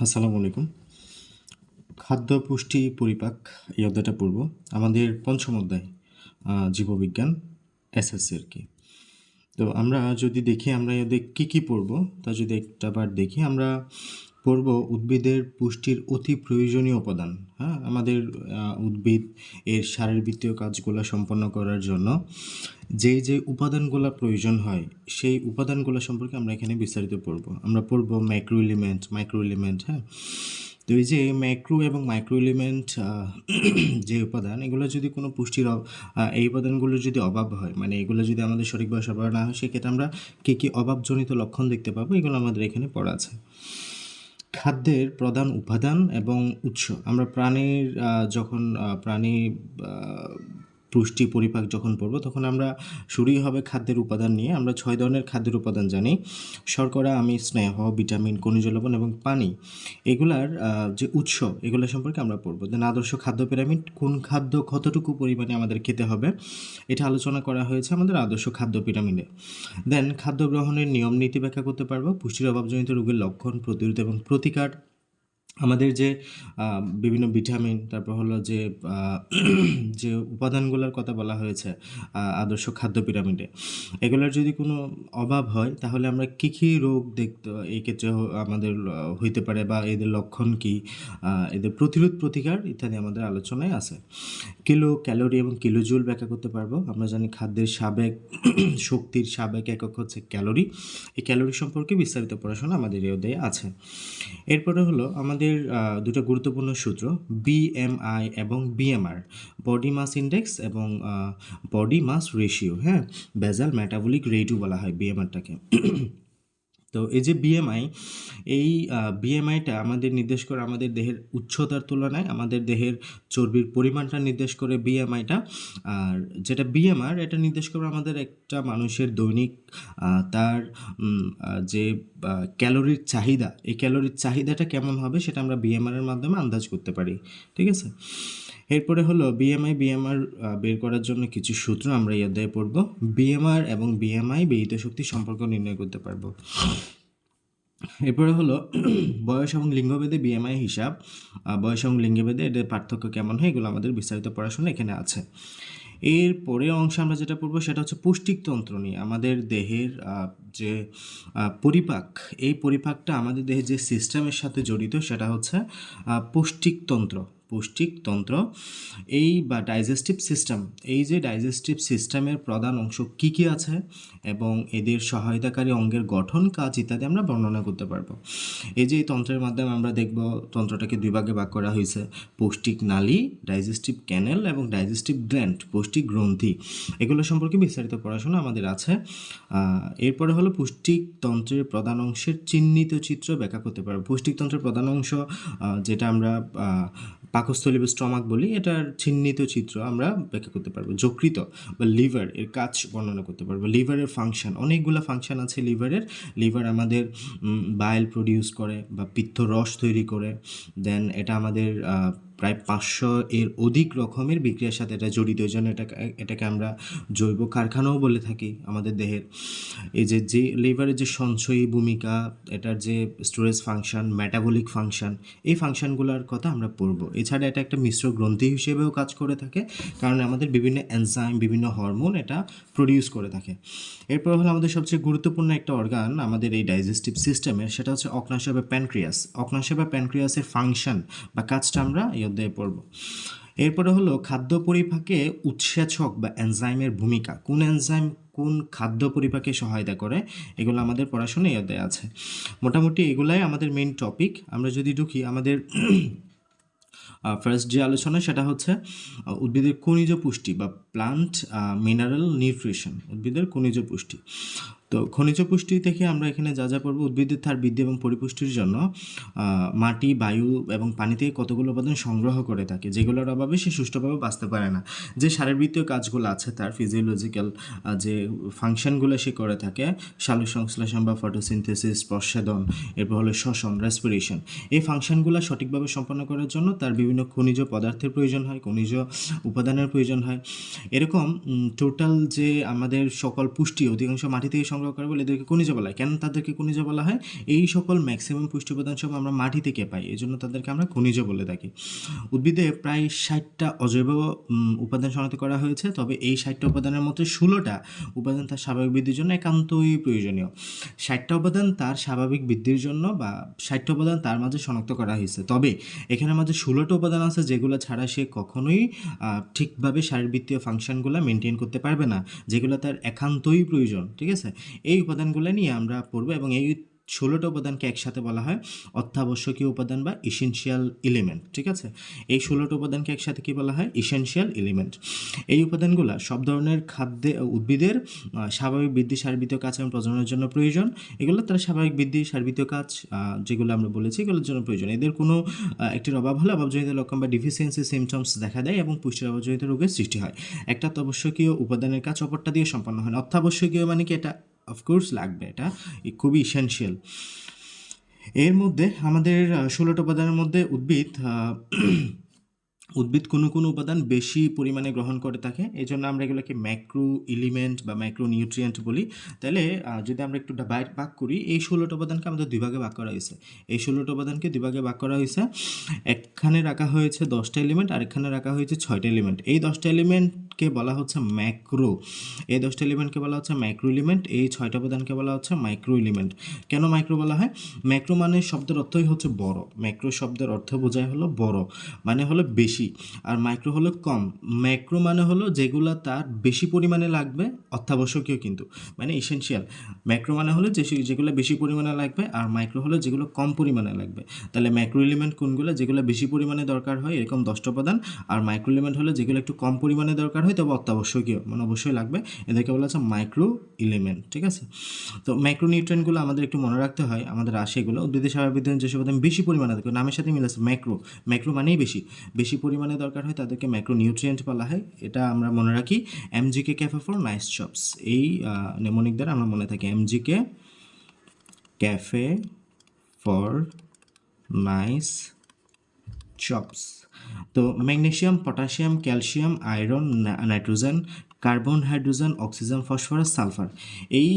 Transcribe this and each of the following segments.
আসসালামু আলাইকুম। খাদ্য, পুষ্টি, পরিপাক এই অধ্যায়টা পড়ব। আমাদের পঞ্চম অধ্যায় জীববিজ্ঞান এসএসসি আর কি। তো আমরা যদি দেখি আমরা এই অধ্যায়ে কী পড়ব তা যদি একটাবার দেখি আমরা পড়ব উদ্ভিদের পুষ্টির অতি প্রয়োজনীয় উপাদান। হ্যাঁ, আমাদের উদ্ভিদ এর শারীরবৃত্তীয় কাজগুলো সম্পন্ন করার জন্য যে উপাদানগুলো প্রয়োজন হয় সেই উপাদানগুলো সম্পর্কে আমরা এখানে বিস্তারিত পড়ব। আমরা পড়ব মাইক্রো এলিমেন্ট। হ্যাঁ, তো এই যে ম্যাক্রো এবং মাইক্রো এলিমেন্ট যে উপাদান এগুলো যদি কোনো পুষ্টির এই উপাদানগুলোর যদি অভাব হয়, মানে এগুলো যদি আমাদের সঠিকভাবে সরবরাহ না হয়, সেক্ষেত্রে আমরা কী অভাবজনিত লক্ষণ দেখতে পাবো, এগুলো আমাদের এখানে পড়া আছে। খাদ্যের প্রধান উপাদান এবং উৎস। আমরা প্রাণীর যখন প্রাণী পুষ্টি পরিপাক যখন পড়ব তখন আমরা শুরুই হবে খাদ্যের উপাদান নিয়ে। আমরা 6 ধরনের খাদ্যের উপাদান জানি: শর্করা, আমিষ, স্নেহ, ভিটামিন, খনিজ লবণ এবং পানি। এগুলার যে উৎস এগুলো সম্পর্কে আমরা পড়ব। দেন আদর্শ খাদ্য পিরামিড, কোন খাদ্য কতটুকু পরিমাণে আমাদের খেতে হবে এটা আলোচনা করা হয়েছে আমাদের আদর্শ খাদ্য পিরামিডে। দেন খাদ্য গ্রহণের নিয়ম নীতি ব্যাখ্যা করতে পারবো। পুষ্টির অভাবজনিত রোগের লক্ষণ, প্রতিরোধ এবং প্রতিকার। আমাদের যে বিভিন্ন ভিটামিন, তারপর হলো যে যে উপাদানগুলোর কথা বলা হয়েছে আদর্শ খাদ্য পিরামিডে, এগুলোর যদি কোনো অভাব হয় তাহলে আমরা কী রোগ দেখতে এই ক্ষেত্রে আমাদের হইতে পারে, বা এদের লক্ষণ কী, এদের প্রতিরোধ প্রতিকার ইত্যাদি আমাদের আলোচনায় আছে। কিলো, ক্যালোরি এবং কিলোজুল ব্যাখ্যা করতে পারবো। আমরা জানি খাদ্যের সাবেক শক্তির সাবেক একক হচ্ছে ক্যালোরি। এই ক্যালোরি সম্পর্কে বিস্তারিত পড়াশোনা আমাদের এই অধ্যায়ে আছে। এরপরে হলো আমাদের দুটো গুরুত্বপূর্ণ সূত্র, বিএমআই এবং বিএমআর, বডি মাস ইন্ডেক্স এবং বডি মাস রেশিও। হ্যাঁ, বেজাল মেটাবলিক রেটও বলা হয় বিএমআরটাকে। তো এই যে বিএমআই, এই বিএমআইটা আমাদের নির্দেশ করে আমাদের দেহের উচ্চতার তুলনায় আমাদের দেহের চর্বির পরিমাণটা নির্দেশ করে বিএমআইটা। আর যেটা বিএমআর, এটা নির্দেশ করে আমাদের একটা মানুষের দৈনিক তার যে ক্যালোরির চাহিদা, এই ক্যালোরির চাহিদাটা কেমন হবে সেটা আমরা বিএমআরের মাধ্যমে আন্দাজ করতে পারি। ঠিক আছে, এরপরে হলো বিএমআর বের করার জন্য কিছু সূত্র আমরা এই অধ্যায়ে পড়ব। বিএমআর এবং বিএমআই ব্যয়িত শক্তির সম্পর্ক নির্ণয় করতে পারবো। এরপরে হলো বয়স এবং লিঙ্গভেদে বিএমআই হিসাব, বয়স এবং লিঙ্গভেদে এদের পার্থক্য কেমন হয়, এগুলো আমাদের বিস্তারিত পড়াশোনা এখানে আছে। এর পরের অংশে আমরা যেটা পড়বো সেটা হচ্ছে পুষ্টিতন্ত্র নিয়ে। আমাদের দেহের যে পরিপাক, এই পরিপাকটা আমাদের দেহের যে সিস্টেমের সাথে জড়িত সেটা হচ্ছে পুষ্টিতন্ত্র। এই বা ডাইজেস্টিভ সিস্টেম, এই যে ডাইজেস্টিভ সিস্টেমের প্রধান অংশ কী কী আছে এবং এদের সহায়তাকারী অঙ্গের গঠন, কাজ ইত্যাদি আমরা বর্ণনা করতে পারবো। এই যে এই তন্ত্রের মাধ্যমে আমরা দেখব তন্ত্রটাকে দুই ভাগে ভাগ করা হয়েছে: পৌষ্টিক নালী, ডাইজেস্টিভ ক্যানেল, এবং ডাইজেস্টিভ গ্ল্যান্ড, পৌষ্টিক গ্রন্থি। এগুলো সম্পর্কে বিস্তারিত পড়াশোনা আমাদের আছে। এরপরে হলো পুষ্টিক তন্ত্রের প্রধান অংশের চিহ্নিত চিত্র ব্যাখ্যা করতে পারবো। পুষ্টিক তন্ত্রের প্রধান অংশ যেটা আমরা পাকস্থলী বা স্টমাক বলি, এটার চিহ্নিত চিত্র আমরা ব্যাখ্যা করতে পারবো। যকৃত বা লিভার এর কাজ বর্ণনা করতে পারবো। লিভারের ফাংশন, অনেকগুলো ফাংশন আছে লিভারের। লিভার আমাদের বাইল প্রডিউস করে বা পিত্ত রস তৈরি করে। দেন এটা আমাদের প্রায় 500 এর অধিক রকমের বিক্রিয়ার সাথে এটা জড়িত, এই জন্য এটাকে আমরা জৈব কারখানাও বলে থাকি আমাদের দেহের। এই যে লিভারের যে সঞ্চয়ী ভূমিকা, এটার যে স্টোরেজ ফাংশন, মেটাবলিক ফাংশন, এই ফাংশনগুলোর কথা আমরা পড়ব। এছাড়া এটা একটা মিশ্র গ্রন্থি হিসেবেও কাজ করে থাকে, কারণ আমাদের বিভিন্ন এনজাইম, বিভিন্ন হরমোন এটা প্রডিউস করে থাকে। এরপর হলো আমাদের সবচেয়ে গুরুত্বপূর্ণ একটা অর্গান আমাদের এই ডাইজেস্টিভ সিস্টেমের, সেটা হচ্ছে অগ্ন্যাশয় বা প্যানক্রিয়াস। অগ্ন্যাশয় বা প্যানক্রিয়াসের ফাংশন বা কাজটা আমরা এই অধ্যায়ে পড়ব। এরপরে হলো খাদ্য পরিপাকে উৎসেচক বা এনজাইমের ভূমিকা। কোন এনজাইম কোন খাদ্য পরিপাকে সহায়তা করে, এগুলো আমাদের পড়াশোনা এই অধ্যায়ে আছে। মোটামুটি এগুলাই আমাদের মেইন টপিক। আমরা যদি ঢুকি আমাদের ফার্স্ট যে আলোচনা সেটা হচ্ছে উদ্ভিদের খনিজ পুষ্টি বা প্লান্ট মিনারেল নিউট্রিশন, উদ্ভিদের খনিজ পুষ্টি। তো খনিজ পুষ্টি থেকে আমরা এখানে যা যা পড়বো, উদ্ভিদের তার বৃদ্ধি এবং পরিপুষ্টির জন্য মাটি, বায়ু এবং পানি থেকে কতগুলো উপাদান সংগ্রহ করে থাকে, যেগুলোর অভাবে সে সুষ্ঠুভাবে বাঁচতে পারে না। যে শারীরবৃত্তীয় কাজগুলো আছে, তার ফিজিওলজিক্যাল যে ফাংশনগুলো সে করে থাকে, সালোক সংশ্লেষণ বা ফটোসিনথেসিস, প্রস্বেদন, এরপর হলো শ্বসন, রেসপিরেশন, এই ফাংশনগুলো সঠিকভাবে সম্পন্ন করার জন্য তার বিভিন্ন খনিজ পদার্থের প্রয়োজন হয়, খনিজ উপাদানের প্রয়োজন হয়। এরকম টোটাল যে আমাদের সকল পুষ্টি অধিকাংশ মাটি থেকে সংগ্রহ সংগ্রহ করে বলে এদেরকে খনিজ বলা হয়। কেন তাদেরকে খনিজ বলা হয়? এই সকল ম্যাক্সিমাম পুষ্টি উপাদান সব আমরা মাটি থেকে পাই, এই জন্য তাদেরকে আমরা খনিজ বলে থাকি। উদ্ভিদে প্রায় 60টা অজৈব উপাদান শনাক্ত করা হয়েছে, তবে এই 60টা উপাদানের মধ্যে 16টা উপাদান তার স্বাভাবিক বৃদ্ধির জন্য একান্তই প্রয়োজনীয়। 60টা উপাদান তার স্বাভাবিক বৃদ্ধির জন্য বা 60টা উপাদান তার মাঝে শনাক্ত করা হয়েছে, তবে এখানের মাঝে 16টা উপাদান আছে যেগুলো ছাড়া সে কখনোই ঠিকভাবে শারীরবৃত্তীয় ফাংশনগুলো মেনটেন করতে পারবে না, যেগুলো তার একান্তই প্রয়োজন। ঠিক আছে, এই উপাদানগুলো নিয়ে আমরা পড়বো, এবং এই 16টা উপাদানকে একসাথে বলা হয় অত্যাবশ্যকীয় উপাদান বা ইসেনশিয়াল এলিমেন্ট। ঠিক আছে, এই 16টা উপাদানকে একসাথে কি বলা হয়? Essential element. এই উপাদানগুলো সব ধরনের খাদ্যে উদ্ভিদের স্বাভাবিক বৃদ্ধি, শারীরবৃত্তীয় কাজ এবং প্রজননের জন্য প্রয়োজন। এগুলো তার স্বাভাবিক বৃদ্ধি, শারীরবৃত্তীয় কাজ যেগুলো আমরা বলেছি এগুলোর জন্য প্রয়োজন। এদের কোনো একটির অভাব হলে অভাবজনিত লক্ষণ বা ডিফিসিয়েন্সি সিমটমস দেখা দেয় এবং পুষ্টির অভাবজনিত রোগের সৃষ্টি হয়। একটা অত্যাবশ্যকীয় উপাদানের কাজ অপরটা দিয়ে সম্পন্ন হয় না। অত্যাবশ্যকীয় মানে কি? এটা অফকোর্স লাগবে, এটা খুবই ইসেনশিয়াল। এর মধ্যে আমাদের 16টা উপাদানের মধ্যে উদ্ভিদ কোনো কোনো উপাদান বেশি পরিমাণে গ্রহণ করে থাকে, এই জন্য আমরা এগুলোকে ম্যাক্রো এলিমেন্ট বা ম্যাক্রো নিউট্রিয়েন্ট বলি। তাহলে যদি আমরা একটু ভাগ করি, এই 16টা উপাদানকে আমাদের দুই ভাগে ভাগ করা হয়েছে। এই 16টা উপাদানকে দুই ভাগে ভাগ করা হয়েছে। একখানে রাখা হয়েছে 10টা এলিমেন্ট, আর একখানে রাখা হয়েছে 6টা এলিমেন্ট। এই 10টা এলিমেন্টকে বলা হচ্ছে ম্যাক্রো, এই 10টা এলিমেন্টকে বলা হচ্ছে ম্যাক্রো এলিমেন্ট, এই 6টা উপাদানকে বলা হচ্ছে মাইক্রো এলিমেন্ট। কেন মাইক্রো বলা হয়? ম্যাক্রো মানে শব্দের অর্থই হচ্ছে বড়। ম্যাক্রো শব্দের অর্থ বোঝায় হলো বড়, মানে হলো বেশি, আর মাইক্রো হলো কম। ম্যাক্রো মানে হলো যেগুলো তার বেশি পরিমাণে লাগবে, অত্যাবশ্যকীয় কিন্তু মানে ইসেনশিয়াল। ম্যাক্রো মানে হলো যেগুলো বেশি পরিমাণে লাগবে, আর মাইক্রো হলো যেগুলো কম পরিমাণে লাগবে। তাহলে ম্যাক্রো এলিমেন্ট কোনগুলো? যেগুলো বেশি পরিমাণে দরকার হয়, এরকম 10টা উপাদান। আর মাইক্রো এলিমেন্ট হলো যেগুলো একটু কম পরিমাণে দরকার হয় তবে অত্যাবশ্যকীয়, মানে অবশ্যই লাগবে, এদেরকে বলা হচ্ছে মাইক্রো এলিমেন্ট। ঠিক আছে, তো ম্যাক্রো নিউট্রিয়েন্টগুলো আমাদের একটু মনে রাখতে হয়, আমাদের আসে এগুলো উদ্ভিদের স্বাভাবিক যেসব উপাদান বেশি পরিমাণে দরকার, নামের সাথে মিল আছে ম্যাক্রো। ম্যাক্রো মানেই বেশি পরিমাণে দরকার হয়, তাদেরকে ম্যাক্রো নিউট্রিয়েন্ট বলা হয়। এটা আমরা মনে রাখি এমজিকে ক্যাফে ফর নাইস চপস, এই নেমোনিক দ্বারা আমরা মনে থাকি এমজিকে ক্যাফে ফর নাইস চপস। তো magnesium, potassium, calcium, iron, nitrogen, carbon, hydrogen, oxygen, phosphorus, sulphur, এই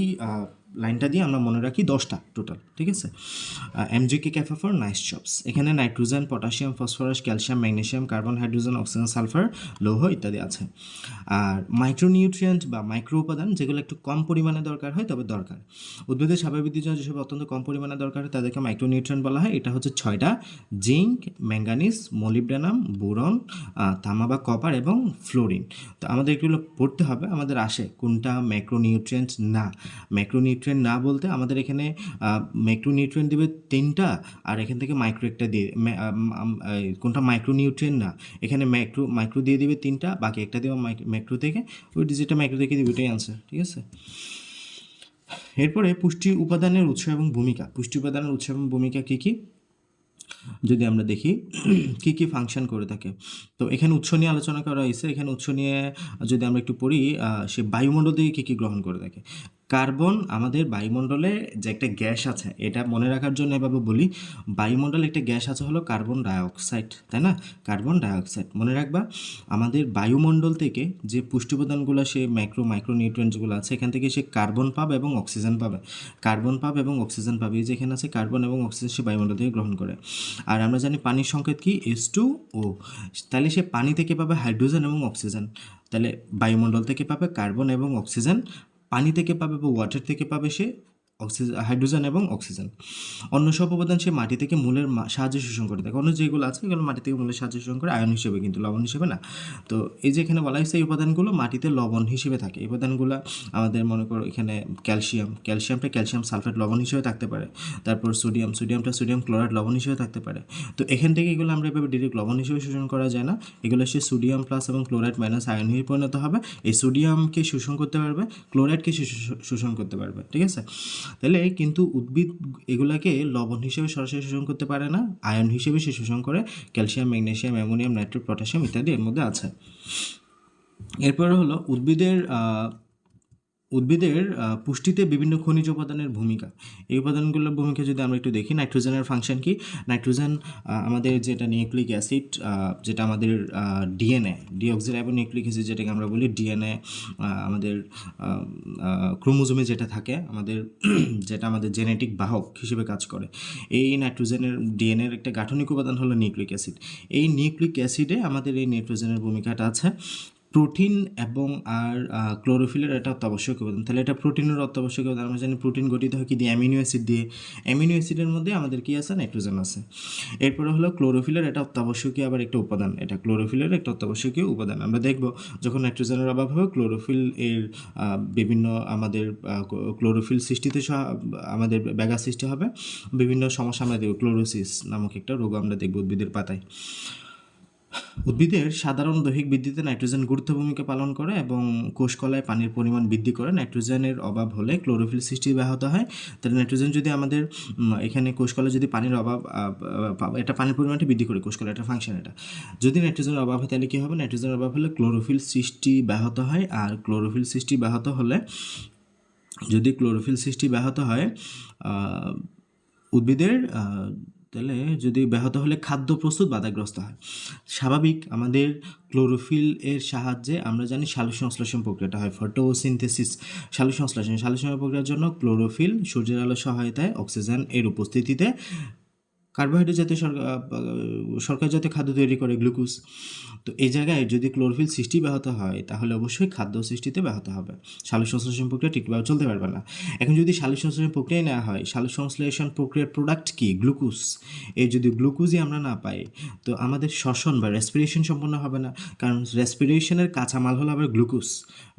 লাইনটা দিয়ে আমরা মনে রাখি 10টা টোটাল। ঠিক আছে, এমজিকে ক্যাফে ফর নাইস চপস। এখানে nitrogen, potassium, phosphorus, calcium, magnesium, carbon, hydrogen, oxygen, sulphur, লৌহ ইত্যাদি আছে। আর মাইক্রোনিউট্রিয়েন্ট বা মাইক্রো উপাদান যেগুলো একটু কম পরিমাণে দরকার হয় তবে দরকার, উদ্ভিদের স্বাভাবিক বৃদ্ধির জন্য যেসব অত্যন্ত কম পরিমাণে দরকার হয় তাদেরকে মাইক্রোনিউট্রিয়েন্ট বলা হয়। এটা হচ্ছে 6টা: জিঙ্ক, ম্যাঙ্গানিজ, মোলিবডেনাম, বোরন, তামা বা কপার এবং ফ্লোরিন। তো আমাদের এগুলো পড়তে হবে, আমাদের আসে কোনটা ম্যাক্রোনিউট্রিয়েন্ট না। ম্যাক্রোনিউট্রিয়েন্ট না বলতে আমাদের এখানে ম্যাক্রোনিউট্রিয়েন্ট দেবে 3টা, আর এখান থেকে মাইক্রো একটা দিয়ে, কোনটা মাইক্রোনিউট্রিয়েন্ট না, এখানে মাইক্রো দিয়ে দিবে 3টা, বাকি একটা দেওয়া ম্যাক্রো থেকে, ওই ডিজিটটা মাইক্রো থেকে দিবে, ওইটাই আনসার। ঠিক আছে, এরপরে পুষ্টি উপাদানের উৎস এবং ভূমিকা। পুষ্টি উপাদানের উৎস এবং ভূমিকা কী কী যদি আমরা দেখি, কী কী ফাংশন করে থাকে, তো এখানে উৎস নিয়ে আলোচনা করা হয়েছে। এখানে উৎস নিয়ে যদি আমরা একটু পড়ি, সে বায়ুমণ্ডল থেকে কী কী গ্রহণ করে থাকে। কার্বন আমাদের বায়ুমণ্ডলে যে একটা গ্যাস আছে, এটা মনে রাখার জন্য এভাবে বলি, বায়ুমণ্ডলে একটা গ্যাস আছে হলো কার্বন ডাইঅক্সাইড, তাই না? কার্বন ডাইঅক্সাইড মনে রাখবা। আমাদের বায়ুমণ্ডল থেকে যে পুষ্টি উপাদানগুলো, সে মাইক্রো নিউট্রিয়েন্টসগুলো আছে, এখান থেকে সে কার্বন পাবে এবং অক্সিজেন পাবে, কার্বন পাবে এবং অক্সিজেন পাবে। এই যেখানে আছে কার্বন এবং অক্সিজেন, সে বায়ুমণ্ডল থেকে গ্রহণ করে। আর আমরা জানি পানির সংকেত কি? H2O। তাহলে সে পানি থেকে পাবে হাইড্রোজেন এবং অক্সিজেন, তাহলে বায়ুমণ্ডল থেকে পাবে কার্বন এবং অক্সিজেন, পানি থেকে পাবে বা ওয়াটার থেকে পাবে সে হাইড্রোজেন এবং অক্সিজেন। অন্য সব উপাদান সে মাটি থেকে মূলের সাহায্যে শোষণ করে থাকে। অন্য যেগুলো আছে এগুলো মাটি থেকে মূলের সাহায্যে শোষণ করে আয়ন হিসেবে, কিন্তু লবণ হিসেবে না। তো এই যে এখানে বলা হয়েছে এই উপাদানগুলো মাটিতে লবণ হিসেবে থাকে। এই উপাদানগুলো আমাদের মনে করো এখানে ক্যালসিয়ামটা ক্যালসিয়াম সালফেট লবণ হিসেবে থাকতে পারে। তারপর সোডিয়ামটা সোডিয়াম ক্লোরাইড লবণ হিসেবে থাকতে পারে। তো এখান থেকে এগুলো আমরা এভাবে ডিরেক্ট লবণ হিসেবে শোষণ করা যায় না, এগুলো সে সোডিয়াম প্লাস এবং ক্লোরাইড মাইনাস আয়ন হয়ে পরিণত হবে। এই সোডিয়ামকে শোষণ করতে পারবে, ক্লোরাইডকে শোষণ করতে পারবে। ঠিক আছে, তাহলে কিন্তু উদ্ভিদ এগুলাকে লবণ হিসেবে সরাসরি শোষণ করতে পারে না, আয়ন হিসেবে সে শোষণ করে। Calcium, magnesium, ammonium, nitrate, potassium ইত্যাদি এর মধ্যে আছে। এরপরে হলো উদ্ভিদের উদ্ভিদের পুষ্টিতে বিভিন্ন খনিজ উপাদানের ভূমিকা, এই উপাদানগুলোর ভূমিকা যদি আমরা একটু দেখি, নাইট্রোজেনের ফাংশন কি? নাইট্রোজেন আমাদের যেটা নিউক্লিক অ্যাসিড, যেটা আমাদের ডিএনএ, ডিঅক্সিরাইবো নিউক্লিক অ্যাসিড যেটাকে আমরা বলি ডিএনএ, আমাদের ক্রোমোজোমে যেটা থাকে আমাদের যেটা আমাদের জেনেটিক বাহক হিসেবে কাজ করে, এই নাইট্রোজেনের ডিএনএর একটা গাঠনিক উপাদান হলো নিউক্লিক অ্যাসিড। এই নিউক্লিক অ্যাসিডে আমাদের এই নাইট্রোজেনের ভূমিকাটা আছে। প্রোটিন এবং ক্লোরোফিলের এটা অত্যাবশ্যক উপাদান। তাহলে এটা প্রোটিনের অত্যাবশ্যক উপাদান। আমরা জানি প্রোটিন গঠিত হয় কি দিয়ে? অ্যামিনো অ্যাসিড দিয়ে। অ্যামিনো অ্যাসিডের মধ্যে আমাদের কি আছে? নাইট্রোজেন আছে। এরপরে হলো ক্লোরোফিলের এটা অত্যাবশ্যকীয় আবার একটা উপাদান, এটা ক্লোরোফিলের একটা অত্যাবশ্যকীয় উপাদান। আমরা দেখব যখন নাইট্রোজেনের অভাব হবে ক্লোরোফিল এর বিভিন্ন আমাদের ক্লোরোফিল সৃষ্টিতে আমাদের ব্যাঘাত সৃষ্টি হবে, বিভিন্ন সমস্যা আমরা দেখব। ক্লোরোসিস নামক একটা রোগ আমরা দেখব উদ্ভিদের পাতায়। উদ্ভিদের সাধারণ দৈহিক বৃদ্ধিতে নাইট্রোজেন গুরুত্ব ভূমিকা পালন করে এবং কোষকলায় পানির পরিমাণ বৃদ্ধি করে। নাইট্রোজেনের অভাব হলে ক্লোরোফিল সৃষ্টি ব্যাহত হয়। তাহলে নাইট্রোজেন যদি আমাদের এখানে কোষকলায় যদি পানির অভাব, এটা পানির পরিমাণটা বৃদ্ধি করে কোষকলা, এটা ফাংশন। এটা যদি নাইট্রোজেনের অভাব হয় তাহলে কী হবে? নাইট্রোজেনের অভাব হলে ক্লোরোফিল সৃষ্টি ব্যাহত হয়। আর ক্লোরোফিল সৃষ্টি ব্যাহত হলে, যদি ক্লোরোফিল সৃষ্টি ব্যাহত হয় উদ্ভিদের, তাহলে যদি ব্যাহত হলে খাদ্য প্রস্তুত বাধাগ্রস্ত হয়। স্বাভাবিক আমাদের ক্লোরোফিল এর সাহায্যে আমরা জানি সালোকসংশ্লেষণ প্রক্রিয়াটা হয়, ফটোসিনথেসিস। সালোকসংশ্লেষণ প্রক্রিয়ার জন্য ক্লোরোফিল সূর্যের আলোর সহায়তায় অক্সিজেন এর উপস্থিতিতে কার্বোহাইড্রেট জাতীয় শর্করা জাতীয় খাদ্য তৈরি করে, গ্লুকোজ। তো এই জায়গায় যদি ক্লোরোফিল সৃষ্টি ব্যাহত হয় তাহলে অবশ্যই খাদ্য সৃষ্টিতে ব্যাহত হবে, সালোকসংশ্লেষণ প্রক্রিয়া ঠিকভাবে চলতে পারবে না। এখন যদি সালোকসংশ্লেষণ প্রক্রিয়া নেওয়া হয়, সালোকসংশ্লেষণ প্রক্রিয়ার প্রোডাক্ট কি? গ্লুকোজ। এই যদি গ্লুকোজই আমরা না পাই তো আমাদের শ্বসন বা রেসপিরেশন সম্পন্ন হবে না, কারণ রেসপিরেশনের কাঁচামাল হলো আবার গ্লুকোজ।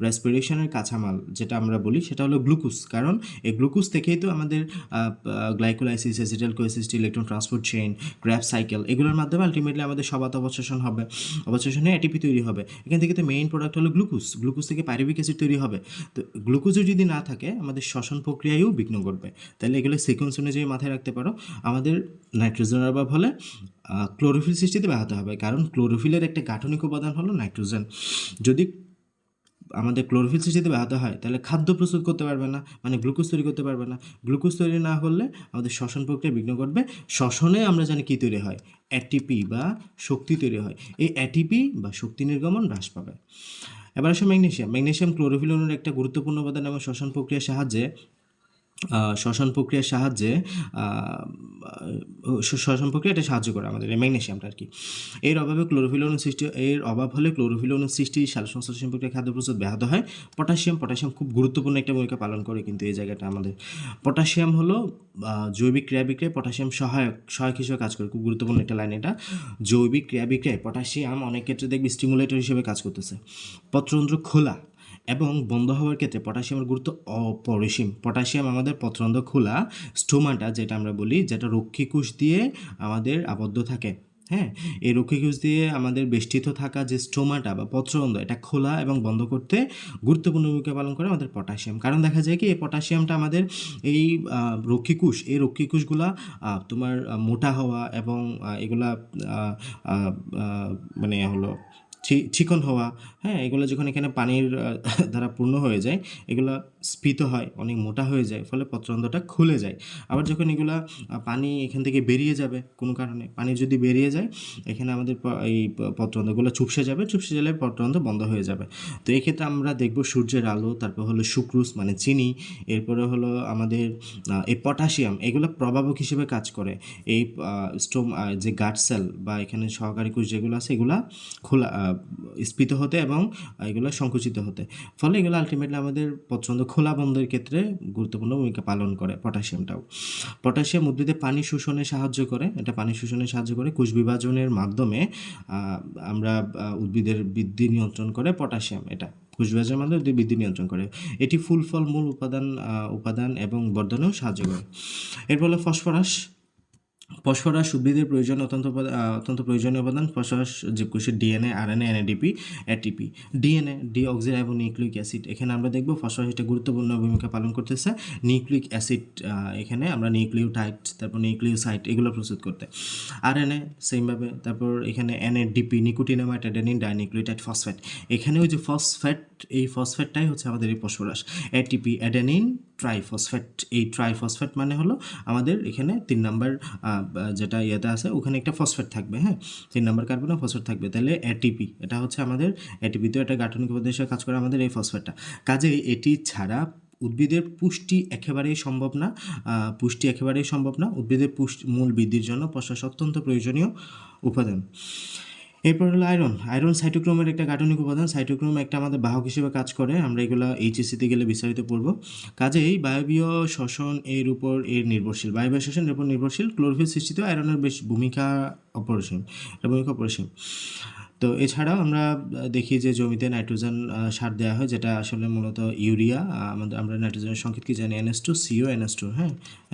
রেসপিরেশনের কাঁচামাল যেটা আমরা বলি সেটা হলো গ্লুকোজ, কারণ এই গ্লুকোজ থেকেই তো আমাদের গ্লাইকোলাইসিস, অ্যাসিটাইল কোএসিস, electron transport chain, Krebs cycle, এগুলোর মাধ্যমে আলটিমেটলি আমাদের সবাত অবশেষণ হবে, অবশেষণে এটিপি তৈরি হবে। এখান থেকে তো মেইন প্রোডাক্ট হলো গ্লুকোজ। গ্লুকোজ থেকে পাইরুভিক অ্যাসিড তৈরি হবে। তো গ্লুকোজও যদি না থাকে আমাদের শ্বসন প্রক্রিয়ায়ও বিঘ্ন ঘটবে। তাহলে এগুলো সিকোয়েন্স অনুযায়ী মাথায় রাখতে পারো। আমাদের নাইট্রোজেনের অভাব হলে ক্লোরোফিল সৃষ্টিতে ব্যাহত হবে, কারণ ক্লোরোফিলের একটা গাঠনিক উপাদান হলো নাইট্রোজেন। যদি আমাদের ক্লোরোফিল সৃষ্টিতে ব্যাহত হয় তাহলে খাদ্য প্রস্তুত করতে পারবে না, মানে গ্লুকোজ তৈরি করতে পারবে না। গ্লুকোজ তৈরি না হলে আমাদের শ্বসন প্রক্রিয়া বিঘ্ন ঘটবে। শ্বসনে আমরা জানি কী তৈরি হয়? এটিপি বা শক্তি তৈরি হয়। এই এটিপি বা শক্তি নির্গমন হ্রাস পাবে। এবার আসে ম্যাগনেসিয়াম। ম্যাগনেসিয়াম ক্লোরোফিল অণুর একটা গুরুত্বপূর্ণ উপাদান এবং শ্বসন প্রক্রিয়ার সাহায্যে এটা সাহায্য করে আমাদের এই ম্যাগনেসিয়ামটা আর কি। এর অভাবে ক্লোরোফিল অণু সৃষ্টি, এর অভাব হলে ক্লোরোফিল অণু সৃষ্টি, সালোকসংশ্লেষণ প্রক্রিয়া, খাদ্য প্রস্তুত ব্যাহত হয়। পটাশিয়াম খুব গুরুত্বপূর্ণ একটা ভূমিকা পালন করে কিন্তু এই জায়গাটা আমাদের। পটাশিয়াম হলো জৈবিক ক্রিয়া বিক্রিয়ায় পটাশিয়াম সহায়ক হিসেবে কাজ করে। খুব গুরুত্বপূর্ণ একটা লাইন এটা। জৈবিক ক্রিয়া বিক্রিয়ায় পটাশিয়াম অনেক ক্ষেত্রে দেখবি স্টিমুলেটর হিসেবে কাজ করতেছে। পত্ররন্ধ্র খোলা এবং বন্ধ হওয়ার ক্ষেত্রে পটাশিয়ামের গুরুত্ব অপরিসীম। পটাশিয়াম আমাদের পত্ররন্ধ্র খোলা, স্টোমাটা যেটা আমরা বলি, যেটা রক্ষীকোষ দিয়ে আমাদের আবদ্ধ থাকে, হ্যাঁ, এই রক্ষীকোষ দিয়ে আমাদের বেষ্টিত থাকা যে স্টোমাটা বা পত্ররন্ধ্র, এটা খোলা এবং বন্ধ করতে গুরুত্বপূর্ণ ভূমিকা পালন করে আমাদের পটাশিয়াম। কারণ দেখা যায় কি এই পটাশিয়ামটা আমাদের এই রক্ষীকোষগুলা তোমার মোটা হওয়া এবং এগুলা মানে হলো চিকন হওয়া, হ্যাঁ, এগুলো যখন এখানে পানির দ্বারা পূর্ণ হয়ে যায় এগুলো স্ফীত হয়, অনেক মোটা হয়ে যায়, ফলে পত্ররন্ধ্রটা খুলে যায়। আবার যখন এগুলা পানি এখান থেকে বেরিয়ে যাবে কোনো কারণে, পানি যদি বেরিয়ে যায় এখানে আমাদের এই পত্ররন্ধ্রগুলো চুপসে গেলে পত্ররন্ধ্র বন্ধ হয়ে যাবে। তো এই ক্ষেত্রে আমরা দেখব সূর্যের আলো, তারপর হলো সুক্রোজ মানে চিনি, এরপরে হলো আমাদের এই পটাশিয়াম, এগুলো প্রভাবক হিসেবে কাজ করে এই যে গাট সেল বা এখানে সহকারী কোষ যেগুলো আছে এগুলা খোলা স্ফীত হতে এবং এগুলো সংকুচিত হতে, ফলে এগুলো আলটিমেটলি আমাদের পত্ররন্ধ্র খোলা বন্ধের ক্ষেত্রে গুরুত্বপূর্ণ ভূমিকা পালন করে। পটাশিয়াম উদ্ভিদে পানি শোষণে সাহায্য করে। এটা পানি শোষণে সাহায্য করে কোষ বিভাজনের মাধ্যমে আমরা উদ্ভিদের বৃদ্ধি নিয়ন্ত্রণ করে পটাশিয়াম। এটা কোষ বিভাজনের মাধ্যমে উদ্ভিদ বৃদ্ধি নিয়ন্ত্রণ করে। এটি ফুল ফল মূল উপাদান এবং বর্ধনেও সাহায্য করে। এরপর হলো ফসফরাস। ফসফরাস উদ্ভিদের প্রয়োজনীয় অত্যন্ত প্রয়োজনীয় উপাদান। ফসফরাস জীবকোষের DNA, RNA, NADP, ATP. DNA deoxyribo nucleic acid, এখানে আমরা দেখব ফসফরাস এটা গুরুত্বপূর্ণ ভূমিকা পালন করতেছে। নিউক্লিক অ্যাসিড, এখানে আমরা নিউক্লিওটাইড, তারপর নিউক্লিওসাইড এগুলো প্রস্তুত করতে। আরএনএ সেমভাবে, তারপর এখানে NADP nicotinamide adenine dinucleotide phosphate, এখানে ওই যে ফসফেট, এই ফসফেটটাই হচ্ছে আমাদের এই ফসফরাস। এটিপি অ্যাডেনিন ট্রাইফসফেট, এই ট্রাইফসফেট মানে হলো আমাদের এখানে 3 নাম্বার যেটা ইয়েতে আছে ওখানে একটা ফসফেট থাকবে, হ্যাঁ 3 নাম্বার কার্বনে ফসফেট থাকবে, তাহলে এটিপি এটা হচ্ছে আমাদের, এটিপি তো একটা গাঠনিক উপাদান হিসেবে কাজ করে আমাদের এই ফসফেটটা। কাজেই এটি ছাড়া উদ্ভিদের পুষ্টি একেবারেই সম্ভব না, উদ্ভিদের মূল বৃদ্ধির জন্য ফসফরাস অত্যন্ত প্রয়োজনীয় উপাদান। এরপর হলো আয়রন। আয়রন সাইটোক্রোমের একটা গাঠনিক উপাদান। সাইটোক্রোম একটা আমাদের বাহক হিসেবে কাজ করে, আমরা এগুলো এইচএসসিতে গেলে বিস্তারিত পড়ব। কাজেই বায়বীয় শ্বসন এর উপর নির্ভরশীল, বায়বীয় শ্বসন এর উপর নির্ভরশীল। ক্লোরোফিল সৃষ্টিতেও আয়রনের বেশ ভূমিকা অপরিসীম। তো এছাড়াও আমরা দেখি যে জমিতে নাইট্রোজেন সার দেওয়া হয়, যেটা আসলে মূলত ইউরিয়া। আমরা নাইট্রোজেনের সংকেত কি জানি, NH2CO NH2, হ্যাঁ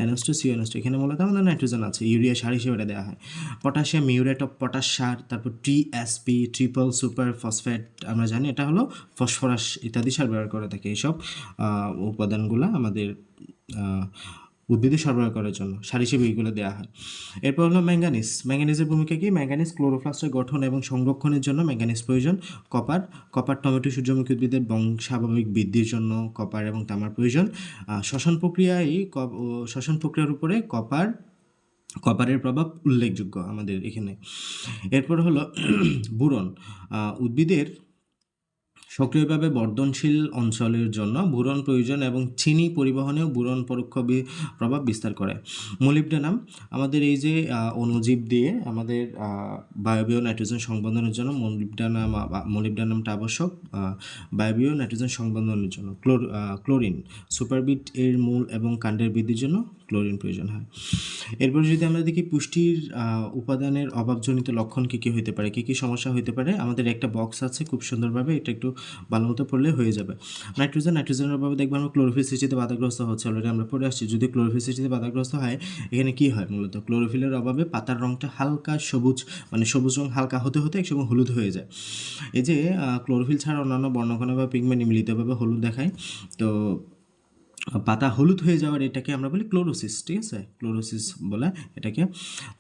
NH2CO NH2, এখানে মূলত আমাদের নাইট্রোজেন আছে, ইউরিয়া সার হিসেবে এটা দেওয়া হয়। পটাশিয়াম মিউরেট অফ পটাশ সার, তারপর টিএসপি ট্রিপল সুপার ফসফেট, আমরা জানি এটা হলো ফসফরাস ইত্যাদি সার ব্যবহার করে থাকে। এইসব উপাদানগুলো আমাদের উদ্ভিদে সরবরাহ করার জন্য সার হিসেবে এইগুলো দেওয়া হয়। এরপর হলো ম্যাঙ্গানিজ। ম্যাঙ্গানিজের ভূমিকা কি? ম্যাঙ্গানিজ ক্লোরোপ্লাস্টের গঠন এবং সংরক্ষণের জন্য ম্যাঙ্গানিজ প্রয়োজন। কপার টমেটো সূর্যমুখী উদ্ভিদের স্বাভাবিক বৃদ্ধির জন্য কপার এবং তামার প্রয়োজন। শ্বসন প্রক্রিয়ার উপরে কপারের প্রভাব উল্লেখযোগ্য আমাদের এখানে। এরপর হলো বোরন। উদ্ভিদের সক্রিয়ভাবে বর্ধনশীল অঞ্চলের জন্য বোরন প্রয়োজন এবং চিনি পরিবহনেও বোরন পরোক্ষ প্রভাব বিস্তার করে। মোলিবডেনাম, আমাদের এই যে অণুজীব দিয়ে আমাদের বায়বীয় নাইট্রোজেন সংবন্ধনের জন্য মোলিবডেনামটা আবশ্যক বায়বীয় নাইট্রোজেন সংবন্ধনের জন্য। ক্লোরিন, সুপারবিট এর মূল এবং কাণ্ডের বৃদ্ধির জন্য ক্লোরিন প্রয়োজন হয়। এরপর যদি আমরা দেখি পুষ্টির উপাদানের অভাবজনিত লক্ষণ কী কী হতে পারে, কী কী সমস্যা হতে পারে, আমাদের একটা বক্স আছে খুব সুন্দরভাবে, এটা একটু ভালো মতো পড়লে হয়ে যাবে। নাইট্রোজেনের অভাবে দেখবো আমরা ক্লোরোফিল সৃষ্টিতে বাধাগ্রস্ত হচ্ছে, অলরেডি আমরা পড়ে আসছি। যদি ক্লোরোফিল সৃষ্টিতে বাধাগ্রস্ত হয়, এখানে কী হয় মূলত ক্লোরোফিলের অভাবে পাতার রঙটা হালকা সবুজ, মানে সবুজ রঙ হালকা হতে হতে একসময় হলুদ হয়ে যায়। এই যে ক্লোরোফিল ছাড়া অন্যান্য বর্ণকণা বা পিগমেন্ট মিলিতভাবে হলুদ দেখায়, তো পাতা হলুদ হয়ে যাওয়ার এটাকে আমরা বলি ক্লোরোসিস, ঠিক আছে, ক্লোরোসিস বলে এটাকে।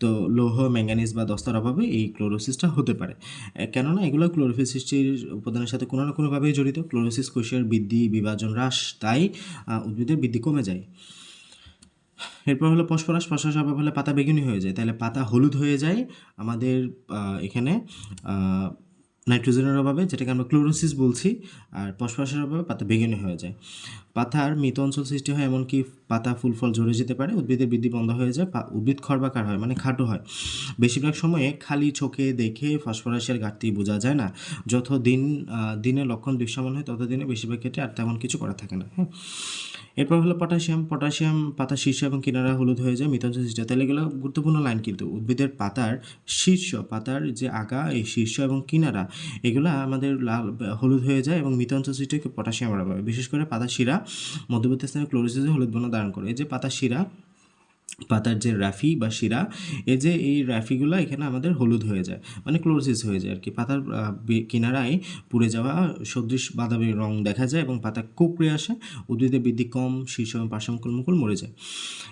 তো লৌহ ম্যাঙ্গানিজ বা দস্তার অভাবে এই ক্লোরোসিসটা হতে পারে, কেননা এগুলো ক্লোরোফিল সৃষ্টির উপাদানের সাথে কোনো না কোনোভাবেই জড়িত। ক্লোরোসিস কোষের বৃদ্ধি, বিভাজন হ্রাস, তাই উদ্ভিদের বৃদ্ধি কমে যায়। এরপর হলো ফসফরাস অভাব হলে পাতা বেগুনি হয়ে যায়, তাহলে পাতা হলুদ হয়ে যায় আমাদের এখানে নাইট্রোজেনের অভাবে, যেটাকে আমরা ক্লোরোসিস বলছি, আর ফসফরাসের অভাবে পাতা বেগুনি হয়ে যায়। পাতার মৃত অঞ্চল সৃষ্টি হয়, এমনকি পাতা ফুল ফল ঝরে যেতে পারে, উদ্ভিদের বৃদ্ধি বন্ধ হয়ে যায়, উদ্ভিদ খর্বাকার হয়, মানে খাটো হয়। বেশিরভাগ সময়ে খালি চোখে দেখে ফসফরাসের ঘাটতি বোঝা যায় না, যত দিনের লক্ষণ দৃশ্যমান হয় তত দিনে বেশিরভাগ ক্ষেত্রে আর তেমন কিছু করা থাকে না। হ্যাঁ, এরপর হলো পটাশিয়াম। পাতার শীর্ষ এবং কিনারা হলুদ হয়ে যায়, মৃত অঞ্চল সৃষ্টি হয়। তাহলে এগুলো গুরুত্বপূর্ণ লাইন, কিন্তু উদ্ভিদের পাতার যে আগা, এই শীর্ষ এবং কিনারা এগুলো আমাদের লাল হলুদ হয়ে যায় এবং মৃত অঞ্চল সৃষ্টি পটাশিয়ামের অভাবে। বিশেষ করে পাতার শিরা মধ্যবর্তী স্থানে ক্লোরোসিসে হলুদ বর্ণ ধারণ করে। এই যে পাতার যে রাফি বা শিরা, এই রাফিগুলো এখানে আমাদের হলুদ হয়ে যায়, মানে ক্লোরোসিস হয়ে যায় আর কি। পাতার কিনারায় পুড়ে যাওয়া সদৃশ বাদামি রং দেখা যায় এবং পাতা কুঁকড়ে আসে, উদ্ভিদের বৃদ্ধি কম, শীর্ষ এবং পার্শ্বমুকুল মরে যায়।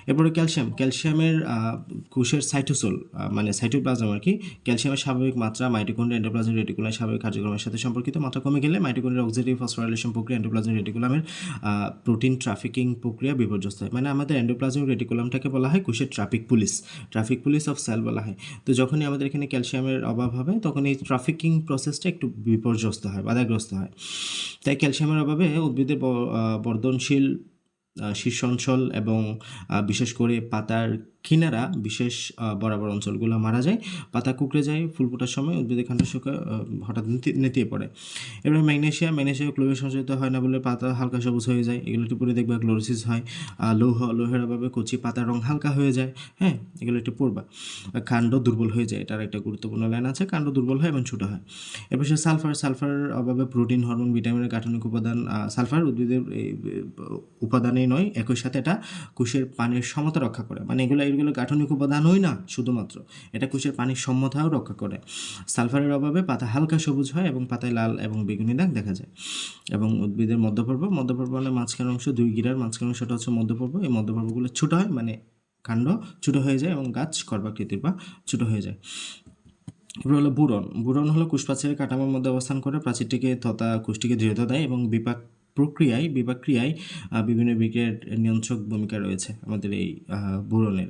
এরপরে ক্যালসিয়ামের কোষের সাইটোসোল মানে সাইটোপ্লাজম আর কি। ক্যালসিয়ামের স্বাভাবিক মাত্রা মাইটোকন্ড্রিয়া এন্ডোপ্লাজমিক রেটিকুলামের স্বাভাবিক কার্যক্রমের সাথে সম্পর্কিত। মাত্রা কমে গেলে মাইটোকন্ড্রিয়ার অক্সিডেটিভ ফসফোরাইলেশন প্রক্রিয়া এন্ডোপ্লাজমিক রেটিকুলামের প্রোটিন ট্রাফিকিং প্রক্রিয়া বিপর্যস্ত হয়। মানে আমাদের এন্ডোপ্লাজমিক রেটিকুলামটাকে বলা হয় কোষের ট্রাফিক পুলিশ অফ সেল বলা হয়। তো যখনই আমাদের এখানে ক্যালসিয়ামের অভাব হবে, তখন এই ট্রাফিকিং প্রসেসটা একটু বিপর্যস্ত হয়, বাধাগ্রস্ত হয়। তাই ক্যালসিয়ামের অভাবে উদ্ভিদের বর্ধনশীল শীর্ষ অঞ্চল এবং বিশেষ করে পাতার কিনারা বিশেষ বরাবর অঞ্চলগুলো মারা যায়, পাতা কুঁকড়ে যায়, ফুল ফোটার সময় উদ্ভিদের কাণ্ড শুকায় হঠাৎ নেতিয়ে পড়ে। এবার ম্যাগনেসিয়াম ক্লোরিন সঞ্চালিত হয় না বলে পাতা হালকা সবুজ হয়ে যায়, এগুলো একটু পরে দেখবে ক্লোরোসিস হয়। লোহের অভাবে কচি পাতার রং হালকা হয়ে যায়, হ্যাঁ এগুলো একটু পড়বা। কাণ্ড দুর্বল হয়ে যায়, এটার একটা গুরুত্বপূর্ণ লাইন আছে, কাণ্ড দুর্বল হয় এবং ছোটো হয়। এবার সালফার অভাবে প্রোটিন, হরমোন, ভিটামিনের গাঠনিক উপাদান। সালফার উদ্ভিদের উপাদানেই নয়, একই সাথে এটা কোষের পানির সমতা রক্ষা করে, মানে এগুলো এগুলো গাঠনিক উপাদানই না শুধুমাত্র, এটা কোষের পানির সম্মতাও রক্ষা করে। সালফারের অভাবে পাতা হালকা সবুজ হয় এবং পাতায় লাল এবং বেগুনি দাগ দেখা যায়। এবং উদ্ভিদের মধ্যপর্ব মানে মাঝখানের অংশ, দুই গিরার মাঝখানের অংশটা হচ্ছে মধ্যপর্ব। এই মধ্যপর্বগুলো ছোটো হয়, মানে কাণ্ড ছোটো হয়ে যায় এবং গাছ কর্বাকৃতির বা ছোটো হয়ে যায়। এরপর হলো বুরন। বুরন হলো কোষপ্রাচীরের কাঠামোর মধ্যে অবস্থান করে, প্রাচীরটিকে তথা কোষটিকে দৃঢ়তা দেয় এবং বিপাক ক্রিয়ায় বিভিন্ন বিক্রিয়ার নিয়ন্ত্রক ভূমিকা রয়েছে আমাদের এই বুরনের।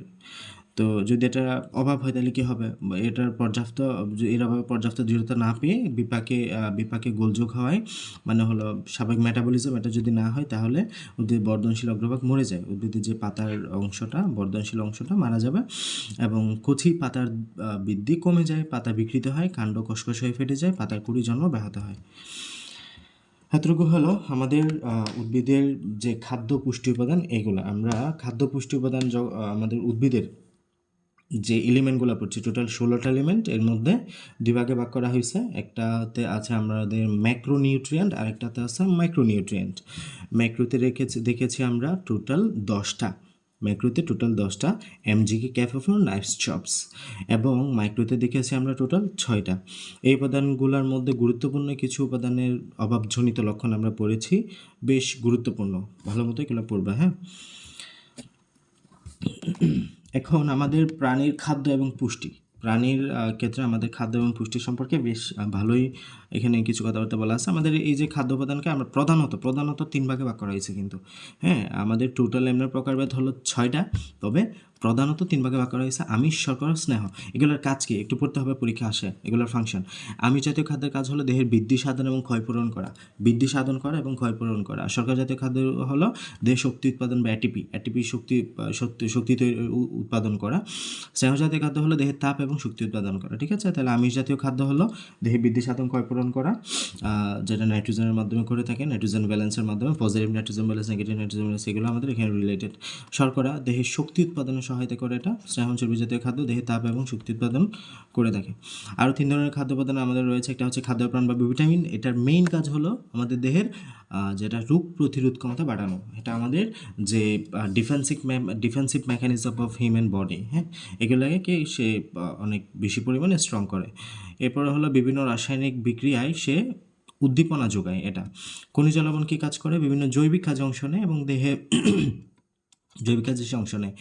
তো যদি এটা অভাব হয় তাহলে কী হবে, এর অভাবে পর্যাপ্ত দৃঢ়তা না পেয়ে বিপাকে গোলযোগ হয়, মানে হলো স্বাভাবিক মেটাবলিজম, এটা যদি না হয় তাহলে উদ্ভিদ বর্ধনশীল অগ্রভাগ মরে যায়। উদ্ভিদের যে পাতার অংশটা, বর্ধনশীল অংশটা মারা যাবে এবং কচি পাতার বৃদ্ধি কমে যায়, পাতা বিকৃত হয়, কাণ্ড কষকষ হয়ে ফেটে যায়, পাতার কুড়ি জন্ম ব্যাহত হয়। এতটুকু হলো আমাদের উদ্ভিদের যে খাদ্য পুষ্টি উপাদান। এগুলো আমরা খাদ্য পুষ্টি উপাদান আমাদের উদ্ভিদের যে এলিমেন্টগুলো পড়ছি, টোটাল 16টা এলিমেন্ট, এর মধ্যে দুই ভাগে ভাগ করা হয়েছে। একটাতে আছে আমাদের ম্যাক্রোনিউট্রিয়েন্ট, আরেকটাতে আছে মাইক্রোনিউট্রিয়েন্ট। ম্যাক্রোতে দেখেছি আমরা টোটাল 10টা, ম্যাক্রোতে টোটাল 10টা, এমজিকে, ক্যাফোফোর, নাইভস, চপস। এবং মাইক্রোতে দেখেছি আমরা টোটাল 6টা। এই উপাদানগুলোর মধ্যে গুরুত্বপূর্ণ কিছু উপাদানের অভাবজনিত লক্ষণ আমরা পড়েছি, বেশ গুরুত্বপূর্ণ, ভালো মতো এগুলো পড়বে। হ্যাঁ, এখন আমাদের প্রাণীর খাদ্য এবং পুষ্টি, প্রাণীর ক্ষেত্রে আমাদের খাদ্য এবং পুষ্টি সম্পর্কে বেশ ভালোই এখানে কিছু কথাবার্তা বলা আছে। আমাদের এই যে খাদ্য উপাদানকে আমরা প্রধানত 3 ভাগে ভাগ করা হয়েছে কিন্তু। হ্যাঁ, আমাদের টোটাল এমনের প্রকারভেদ হলো 6টা, তবে প্রধানত 3 ভাগে ভাগ করা হয়েছে। আমিষ, শর্করা, স্নেহ। এগুলোর কাজ কি একটু পড়তে হবে, পরীক্ষা আসে এগুলোর ফাংশন। আমিষ জাতীয় খাদ্যের কাজ হলো দেহের বৃদ্ধি সাধন এবং ক্ষয়পূরণ করা, এবং ক্ষয়পূরণ করা। শর্করা জাতীয় খাদ্য হলো দেহের শক্তি উৎপাদন বা এটিপি শক্তি উৎপাদন করা। স্নেহ জাতীয় খাদ্য হলো দেহের তাপ এবং শক্তি উৎপাদন করা। ঠিক আছে, তাহলে আমিষ জাতীয় খাদ্য হলো দেহের বৃদ্ধি সাধন, ক্ষয়পূরণ করা, যেটা নাইট্রোজেনের মাধ্যমে করে থাকে, নাইট্রোজেন ব্যালেন্সের মাধ্যমে, positive nitrogen balance, negative nitrogen balance, এগুলো আমাদের এখানে রিলেটেড। শর্করা দেহের শক্তি উৎপাদনে সহায়তা করে, এটা স্নেহ চর্বি জাতীয় খাদ্য দেহে তাপ এবং শক্তি উৎপাদন করে থাকে। আরও 3 ধরনের খাদ্য উপাদান আমাদের রয়েছে। একটা হচ্ছে খাদ্যপ্রাণ বা ভিটামিন। এটার মেইন কাজ হলো আমাদের দেহের যেটা রোগ প্রতিরোধ ক্ষমতা বাড়ানো, এটা আমাদের যে defensive mechanism of human body, হ্যাঁ, এগুলোকে সে অনেক বেশি পরিমাণে স্ট্রং করে। এরপরে হলো বিভিন্ন রাসায়নিক বিক্রিয়ায় সে উদ্দীপনা যোগায়। এটা খনিজ লবণ কী কাজ করে, বিভিন্ন জৈবিক কাজে অংশ নেয় এবং দেহে জৈবিক কাজে সে অংশ নেয়।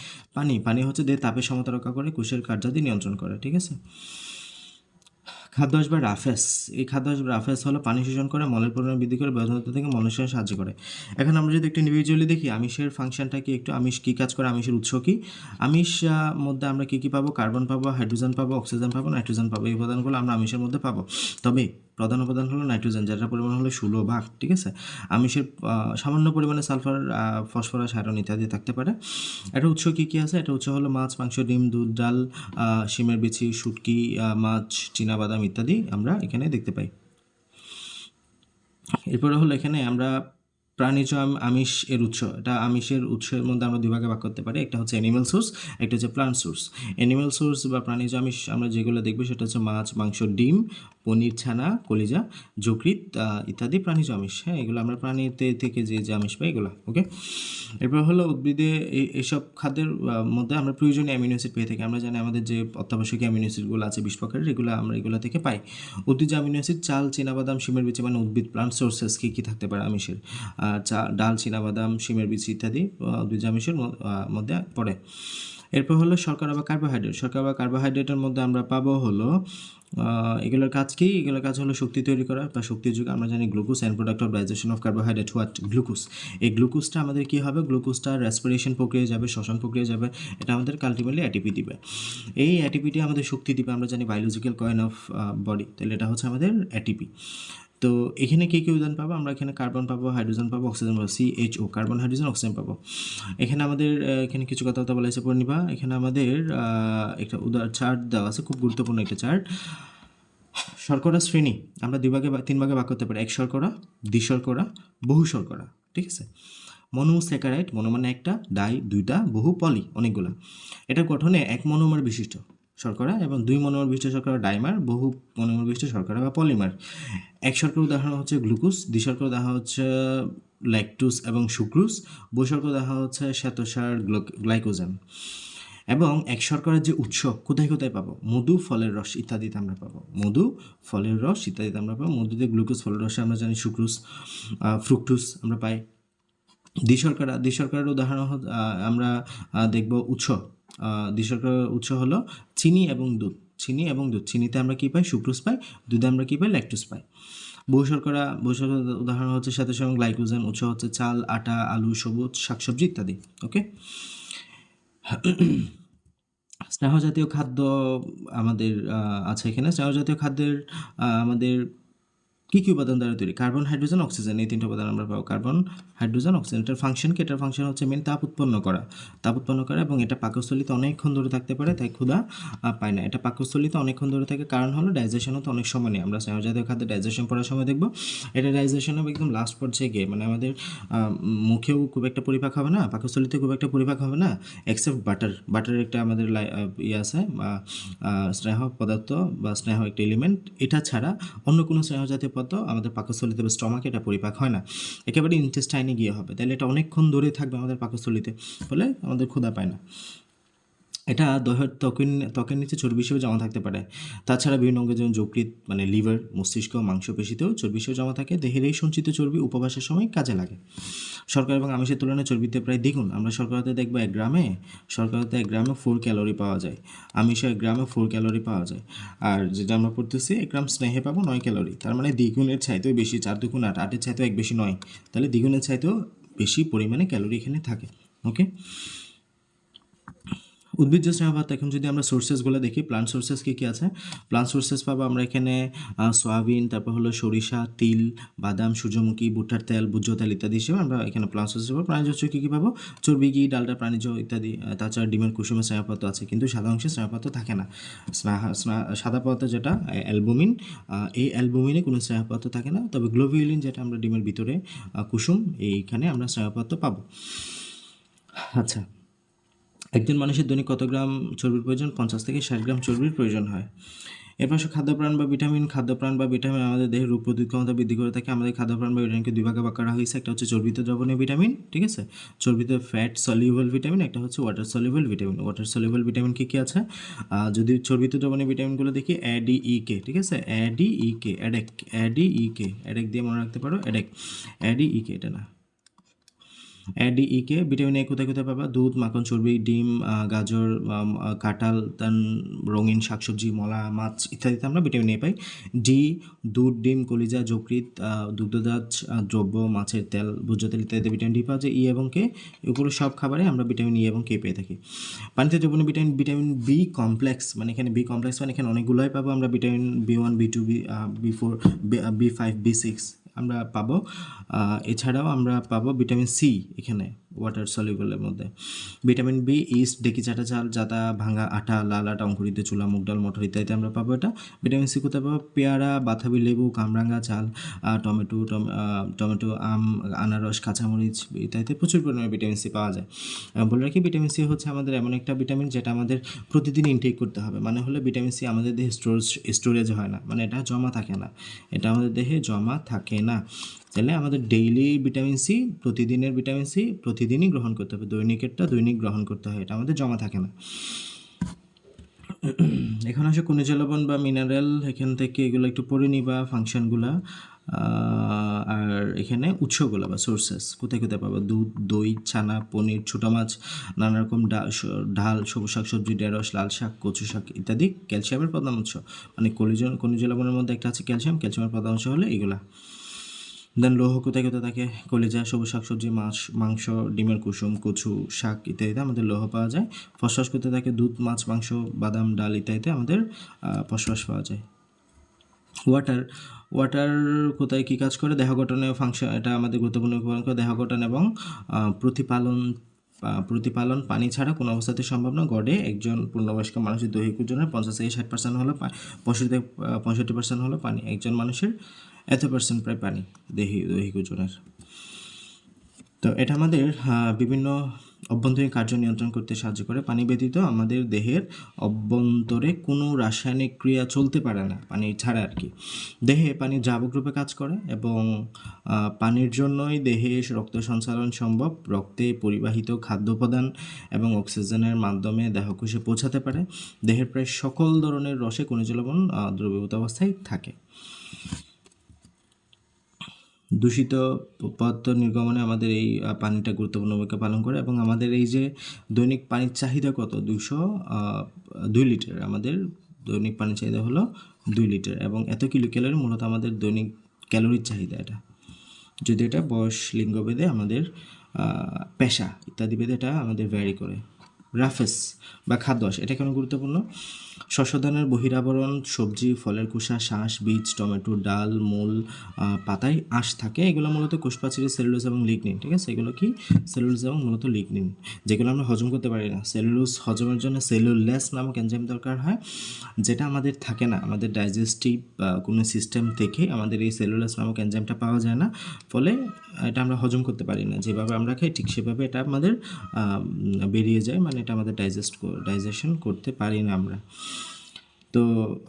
পানি হচ্ছে দেহে তাপের সমতা রক্ষা করে, কোষের কার্যাদি নিয়ন্ত্রণ করে। ঠিক আছে, খাদ্যাভ্যাস বা রাফেস। এই খাদ্যাভ্যাস বা রাফেস হলো পানি শোষণ করে, মলের পরিমাণ বৃদ্ধি করে, বদ্ধতা থেকে মলের সাহায্য করে। এখন আমরা যদি একটু ইন্ডিভিজুয়ালি দেখি আমিষের ফাংশনটা কি, একটু আমিষ কী কাজ করে, আমিষের উৎস কী। আমিষ মধ্যে আমরা কী পাবো, কার্বন পাবো, হাইড্রোজেন পাবো, অক্সিজেন পাবো, নাইট্রোজেন পাবো। এই উপাদানগুলো আমরা আমিষের মধ্যে পাবো, তবে প্রধান উপাদান হলো নাইট্রোজেন, যেটার পরিমাণ হলো 16 ভাগ। ঠিক আছে, আমিষের সামান্য পরিমাণে সালফার, ফসফরাস, আয়রন ইত্যাদি থাকতে পারে। এটা উৎস কী কী আছে, এটা উৎস হলো মাছ, মাংস, ডিম, দুধ, ডাল, শিমের বিচি, শুটকি, মাছ, চীনাবাদাম ইত্যাদি আমরা এখানে দেখতে পাই। এরপরে হলো এখানে আমরা প্রাণীজ আমিষ এর উৎস, এটা আমিষের উৎসের মধ্যে আমরা 2 ভাগে ভাগ করতে পারি। একটা হচ্ছে অ্যানিম্যাল সোর্স, একটা হচ্ছে প্লান্ট সোর্স। অ্যানিম্যাল সোর্স বা প্রাণীজ আমিষ আমরা যেগুলো দেখবো সেটা হচ্ছে মাছ, মাংস, ডিম, পনির, ছানা, কলিজা, যকৃৎ ইত্যাদি প্রাণীজ আমিষ। হ্যাঁ, এগুলো আমরা প্রাণীতে থেকে যে আমিষ পাই এগুলো। ওকে, এরপর হলো উদ্ভিদে এইসব খাদ্যের মধ্যে আমরা প্রয়োজনীয় অ্যামিনো অ্যাসিড পেয়ে থাকি। আমরা জানি আমাদের যে অত্যাবশ্যকীয় অ্যামিনো অ্যাসিডগুলো আছে 20 প্রকারের, আমরা এগুলো থেকে পাই। উদ্ভিজ অ্যামিনো অ্যাসিড চাল, চীনাবাদাম, শিমের বিচি, মানে উদ্ভিদ প্লান্ট সোর্সেস কী থাকতে পারে আমিষের, ডাল, চীনাবাদাম, শিমের বিচি ইত্যাদি উদ্ভিজ আমিষের মধ্যে পড়ে। এরপর হলো শর্করা বা কার্বোহাইড্রেট। শর্করা বা কার্বোহাইড্রেটের মধ্যে আমরা পাবো হলো এগুলোর কাজ কি, এগুলোর কাজ হলো শক্তি তৈরি করা বা শক্তির যুগ। আমরা জানি glucose and product of digestion of carbohydrate, what glucose. এই গ্লুকোজটা আমাদের কী হবে, গ্লুকোজটা রেসপিরেশন প্রক্রিয়া যাবে, শ্বসন প্রক্রিয়া যাবে, এটা আমাদের আলটিমেটলি এটিপি দিবে। এই এটিপিটি আমাদের শক্তি দিবে। আমরা জানি বায়োলজিক্যাল কয়েন অফ বডি, তাহলে এটা হচ্ছে আমাদের এটিপি। তো এখানে কী উদাহরণ পাবো, আমরা এখানে কার্বন পাবো, হাইড্রোজেন পাবো, অক্সিজেন পাবো, CHO, কার্বন, হাইড্রোজেন, অক্সিজেন পাবো। এখানে আমাদের এখানে কিছু কথা বলা হয়েছে পড়ে নিবা। এখানে আমাদের একটা চার্ট দেওয়া আছে, খুব গুরুত্বপূর্ণ একটা চার্ট। শর্করা শ্রেণী আমরা 3 ভাগে ভাগ করতে পারি। এক শর্করা, দ্বিশর্করা, বহু শর্করা। ঠিক আছে, মনোস্যাকারাইড, মনো মানে একটা, ডাই 2টা, বহু পলি অনেকগুলো। এটার গঠনে 1 মনোমার বিশিষ্ট শর্করা এবং 2 মনোমার বিশিষ্ট শর্করা ডাইমার, বহু মনোমার বিশিষ্ট শর্করা বা পলিমার। এক শর্করার উদাহরণ হচ্ছে গ্লুকোজ, দ্বিশর্করা উদাহরণ হচ্ছে ল্যাকটোজ এবং সুক্রোজ, বহু শর্করা উদাহরণ হচ্ছে শ্বেতসার, গ্লাইকোজেন। এবং এক শর্করার যে উৎস কোথায় কোথায় পাবো, মধু, ফলের রস ইত্যাদিতে আমরা পাবো, মধু, ফলের রস ইত্যাদিতে আমরা পাবো। মধুতে গ্লুকোজ, ফলের রসে আমরা জানি সুক্রোজ, ফ্রুক্টোজ আমরা পাই। দ্বিশর্করার উদাহরণ আমরা দেখব উৎস। দ্বিশর্করার উৎস হলো চিনি এবং দুধ। চিনিতে আমরা কি পাই, সুক্রোজ পাই। দুধে আমরা কি পাই, ল্যাকটোজ পাই। বহুশর্করার উদাহরণ হচ্ছে সাথে সঙ্গে গ্লাইকোজেন। উৎস হচ্ছে চাল, আটা, আলু, সবুজ শাকসবজি ইত্যাদি। ওকে, স্নেহ জাতীয় খাদ্য আমাদের আছে এখানে। স্নেহ জাতীয় খাদ্যের আমাদের কী কী উপাদান দ্বারা তৈরি? কার্বন, হাইড্রোজেন, অক্সিজেন, এই তিনটা উপাদান আমরা পাবো। Carbon, hydrogen, oxygen. এটার ফাংশন কি? এটার ফাংশন হচ্ছে মেন তাপ উৎপন্ন করা এবং এটা পাকস্থলিতে অনেকক্ষণ ধরে থাকতে পারে, তাই ক্ষুধা পায় না। এটা পাকস্থলিতে অনেকক্ষণ ধরে থাকে, কারণ হলো ডাইজেশন হতে অনেক সময় নেই। আমরা স্নেহজাতীয় খাদ্য ডাইজেশন করার সময় দেখবো এটা ডাইজেশন হবে একদম লাস্ট পর্যায়ে গিয়ে, মানে আমাদের মুখেও খুব একটা পরিপাক হবে না, পাকস্থলিতে খুব একটা পরিপাক হবে না, এক্সেপ্ট বাটারের একটা আমাদের ইয়ে আছে, স্নেহ পদার্থ বা স্নেহ একটা এলিমেন্ট, এটা ছাড়া অন্য কোনো স্নেহজাতীয় পদার্থ আমাদের পাকস্থলিতে বা স্টমাকে এটা পরিপাক হয় না, একেবারে ইন্টেস্টাইনে গিয়ে হবে। তাহলে এটা অনেকক্ষণ ধরে থাকবে আমাদের পাকস্থলিতে, ফলে আমাদের ক্ষুধা পায় না। এটা ত্বকের নিচে চর্বি হিসেবে জমা থাকতে পারে। তাছাড়া বিভিন্ন অঙ্গে যেমন যকৃৎ, মানে লিভার, মস্তিষ্ক, মাংসপেশিতেও চর্বি হিসেবে জমা থাকে। দেহের এই সঞ্চিত চর্বি উপবাসের সময় কাজে লাগে। শর্করা এবং আমিষের তুলনায় চর্বিতে প্রায় দ্বিগুণ। আমরা শর্করাতে দেখবো 1 গ্রামে 4 ক্যালোরি পাওয়া যায়, আমিষে 1 গ্রামে 4 ক্যালোরি পাওয়া যায়। আর যেটা আমরা পড়তেছি 1 গ্রাম স্নেহে পাবো 9 ক্যালোরি। তার মানে দ্বিগুণের চাইতেও বেশি, 4 দুগুণ 8, 8-এর চাইতেও 1 বেশি 9, তাহলে দ্বিগুণের চাইতেও বেশি পরিমাণে ক্যালোরি এখানে থাকে। ওকে, উদ্ভিজ্জ স্নেহপদার্থ। এখন যদি আমরা সোর্সেসগুলো দেখি, প্লান্ট সোর্সেস কী কী আছে? প্লান্ট সোর্সেস পাবো আমরা এখানে সয়াবিন, তারপর হলো সরিষা, তিল, বাদাম, সূর্যমুখী, ভুট্টার তেল, ভোজ্য তেল ইত্যাদি হিসেবে আমরা এখানে প্লান্ট সোর্সেস পাবো। প্রাণীজ উৎস কী কী পাবো? চর্বি, ঘি, ডালডা, প্রাণীজ ইত্যাদি। তাছাড়া ডিমের কুসুমে স্নেহপদার্থ আছে, কিন্তু সাদা অংশে স্নেহপদার্থ থাকে না। সাদা পদার্থ যেটা অ্যালবুমিন, এই অ্যালবুমিনে কোনো স্নেহপদার্থ থাকে না, তবে গ্লোবিউলিন যেটা আমরা ডিমের ভিতরে কুসুম, এইখানে আমরা স্নেহপদার্থ পাবো। আচ্ছা, একজন মানুষের দৈনিক কত গ্রাম চর্বির প্রয়োজন? 50 থেকে 60 গ্রাম চর্বির প্রয়োজন হয়। এরপর খাদ্যপ্রাণ বা ভিটামিন আমাদের দেহের রোগ প্রতিরোধ ক্ষমতা বৃদ্ধি করে থাকে। আমাদের খাদ্যপ্রাণ বা ভিটামিনকে দুই ভাগে ভাগ করা হয়েছে। একটা হচ্ছে চর্বিত দ্রবণীয় ভিটামিন, ঠিক আছে, চর্বিত ফ্যাট সলিউবল ভিটামিন, একটা হচ্ছে water soluble vitamin. Water soluble vitamin কী কী আছে? যদি চর্বিত দ্রবণীয় ভিটামিনগুলো দেখি, ADEK, ঠিক আছে, ADEK, অ্যাডেক দিয়ে মনে রাখতে পারো, ADEK, এটা না। ADEK। ভিটামিন এ কোথায় কোথায় পাবা? দুধ, মাখন, চর্বি, ডিম, গাজর, কাঁঠাল, রঙিন শাকসবজি, মলা, মাছ ইত্যাদিতে আমরা ভিটামিন এ পাই। ডি, দুধ, ডিম, কলিজা, যকৃৎ, দুগ্ধজাত দ্রব্য, মাছের তেল, ভোজ্য তেল ইত্যাদিতে ভিটামিন ডি পাওয়া যায়। ই এবং কে, উপরে সব খাবারে আমরা ভিটামিন ই এবং কে পেয়ে থাকি। পানিতে দ্রবণীয় ভিটামিন বি কমপ্লেক্স, মানে এখানে বি কমপ্লেক্স মানে এখানে অনেকগুলোই পাবো আমরা। Vitamin B1, B2, B4, B5, B6 আমরা পাবো। এছাড়াও আমরা পাবো ভিটামিন সি এখানে ওয়াটার সলিউবলের মধ্যে। ভিটামিন বি, ইস্ট, ডেকি চাটা চাল, জাতা, ভাঙা আটা, লাল আটা, অঙ্কুরিত চুলা, মুগ ডাল, মটর ইত্যাদিতে আমরা পাবো এটা। ভিটামিন সি কোথায় পাবো? পেয়ারা, বাতাবি লেবু, কামরাঙ্গা চাল, টমেটো, আম, আনারস, কাঁচামরিচ ইত্যাদিতে প্রচুর পরিমাণে ভিটামিন সি পাওয়া যায়। বলে রাখি, ভিটামিন সি হচ্ছে আমাদের এমন একটা ভিটামিন যেটা আমাদের প্রতিদিন ইনটেক করতে হবে। মানে হলো ভিটামিন সি আমাদের দেহে স্টোরেজ হয় না, মানে এটা জমা থাকে না, এটা আমাদের দেহে জমা থাকে না। তাহলে আমাদের ডেইলি ভিটামিন সি, প্রতিদিনের ভিটামিন সি প্রতিদিনই গ্রহণ করতে হবে, দৈনিকেরটা দৈনিক গ্রহণ করতে হয়, এটা আমাদের জমা থাকে না। এখন আসে খনিজ লবণ বা মিনারেল, এখান থেকে এগুলো একটু পড়ে নিবা ফাংশনগুলা। আর এখানে উৎসগুলো বা সোর্সেস কোথায় কোথায় পাবো? দুধ, দই, ছানা, পনির, ছোটো মাছ, নানা রকম ঢাল, সবুজ শাকসবজি, ঢেঁড়স, লাল শাক, কচু শাক ইত্যাদি। ক্যালসিয়ামের প্রধান উৎস, মানে খনিজ লবণের মধ্যে একটা আছে ক্যালসিয়ামের প্রধান উৎস হলো এগুলা। দেন লৌহ কোথায় কোথায় থাকে? কলিজা, সবুজ শাকসবজি, মাংস, ডিমের কুসুম, কচু শাক ইত্যাদিতে আমাদের লৌহ পাওয়া যায়। ফসফরাস কোথায় থাকে? দুধ, মাছ, মাংস, বাদাম, ডাল ইত্যাদিতে আমাদের ফসফরাস পাওয়া যায়। ওয়াটার কোথায় কী কাজ করে? দেহ গঠনে ফাংশন, এটা আমাদের গুরুত্বপূর্ণ ভূমিকা পালন করে। দেহ গঠন এবং প্রতিপালন পানি ছাড়া কোনো অবস্থাতে সম্ভব না। গড়ে একজন পূর্ণবয়স্ক মানুষের দৈহিক ওজনের 50 থেকে 60% হলো 65% হলো পানি। একজন মানুষের এত পার্সেন্ট প্রায় পানি দৈহিক ওজনের। তো এটা আমাদের বিভিন্ন অভ্যন্তরীণ কার্য নিয়ন্ত্রণ করতে সাহায্য করে। পানি ব্যতীত আমাদের দেহের অভ্যন্তরে কোনো রাসায়নিক ক্রিয়া চলতে পারে না, পানি ছাড়া আর কি। দেহে পানি দ্রাবক রূপে কাজ করে এবং পানির জন্যই দেহে রক্ত সঞ্চালন সম্ভব। রক্তে পরিবাহিত খাদ্য উপাদান এবং অক্সিজেনের মাধ্যমে দেহকোষে পৌঁছাতে পারে। দেহের প্রায় সকল ধরনের রসে খনিজ লবণ দ্রবীভূত অবস্থায় থাকে। দূষিত পদার্থ নির্গমনে আমাদের এই পানিটা গুরুত্বপূর্ণ ভূমিকা পালন করে এবং আমাদের এই যে দৈনিক পানির চাহিদা কত 2 লিটার, আমাদের দৈনিক পানির চাহিদা হলো 2 লিটার এবং এত কিলো ক্যালোরি মূলত আমাদের দৈনিক ক্যালোরির চাহিদা। এটা যদি এটা বয়স, লিঙ্গভেদে, আমাদের পেশা ইত্যাদি ভেদে এটা আমাদের ভ্যারি করে। রাফেস বা খাদ্যাঁশ এটা কেন গুরুত্বপূর্ণ? শস্যদানের বহিরাবরণ, সবজি, ফলের খোসা, শাঁস, বীজ, টমেটো, ডাল, মূল, পাতায় আঁশ থাকে। এগুলো মূলত কোষপ্রাচীরের সেলুলোজ এবং লিগনিন। ঠিক আছে, এগুলো কি সেলুলোজ এবং মূলত লিগনিন, যেগুলো আমরা হজম করতে পারি না। সেলুলোজ হজমের জন্য সেলুলোজ নামক এনজাইম দরকার হয়, যেটা আমাদের থাকে না। আমাদের ডাইজেস্টিভ কোনো সিস্টেম থেকে আমাদের এই সেলুলোজ নামক এনজাইমটা পাওয়া যায় না, ফলে এটা আমরা হজম করতে পারি না। যেভাবে আমরা খাই ঠিক সেভাবে এটা আমাদের বেরিয়ে যায়, মানে এটা আমাদের ডাইজেশন করতে পারি না আমরা। তো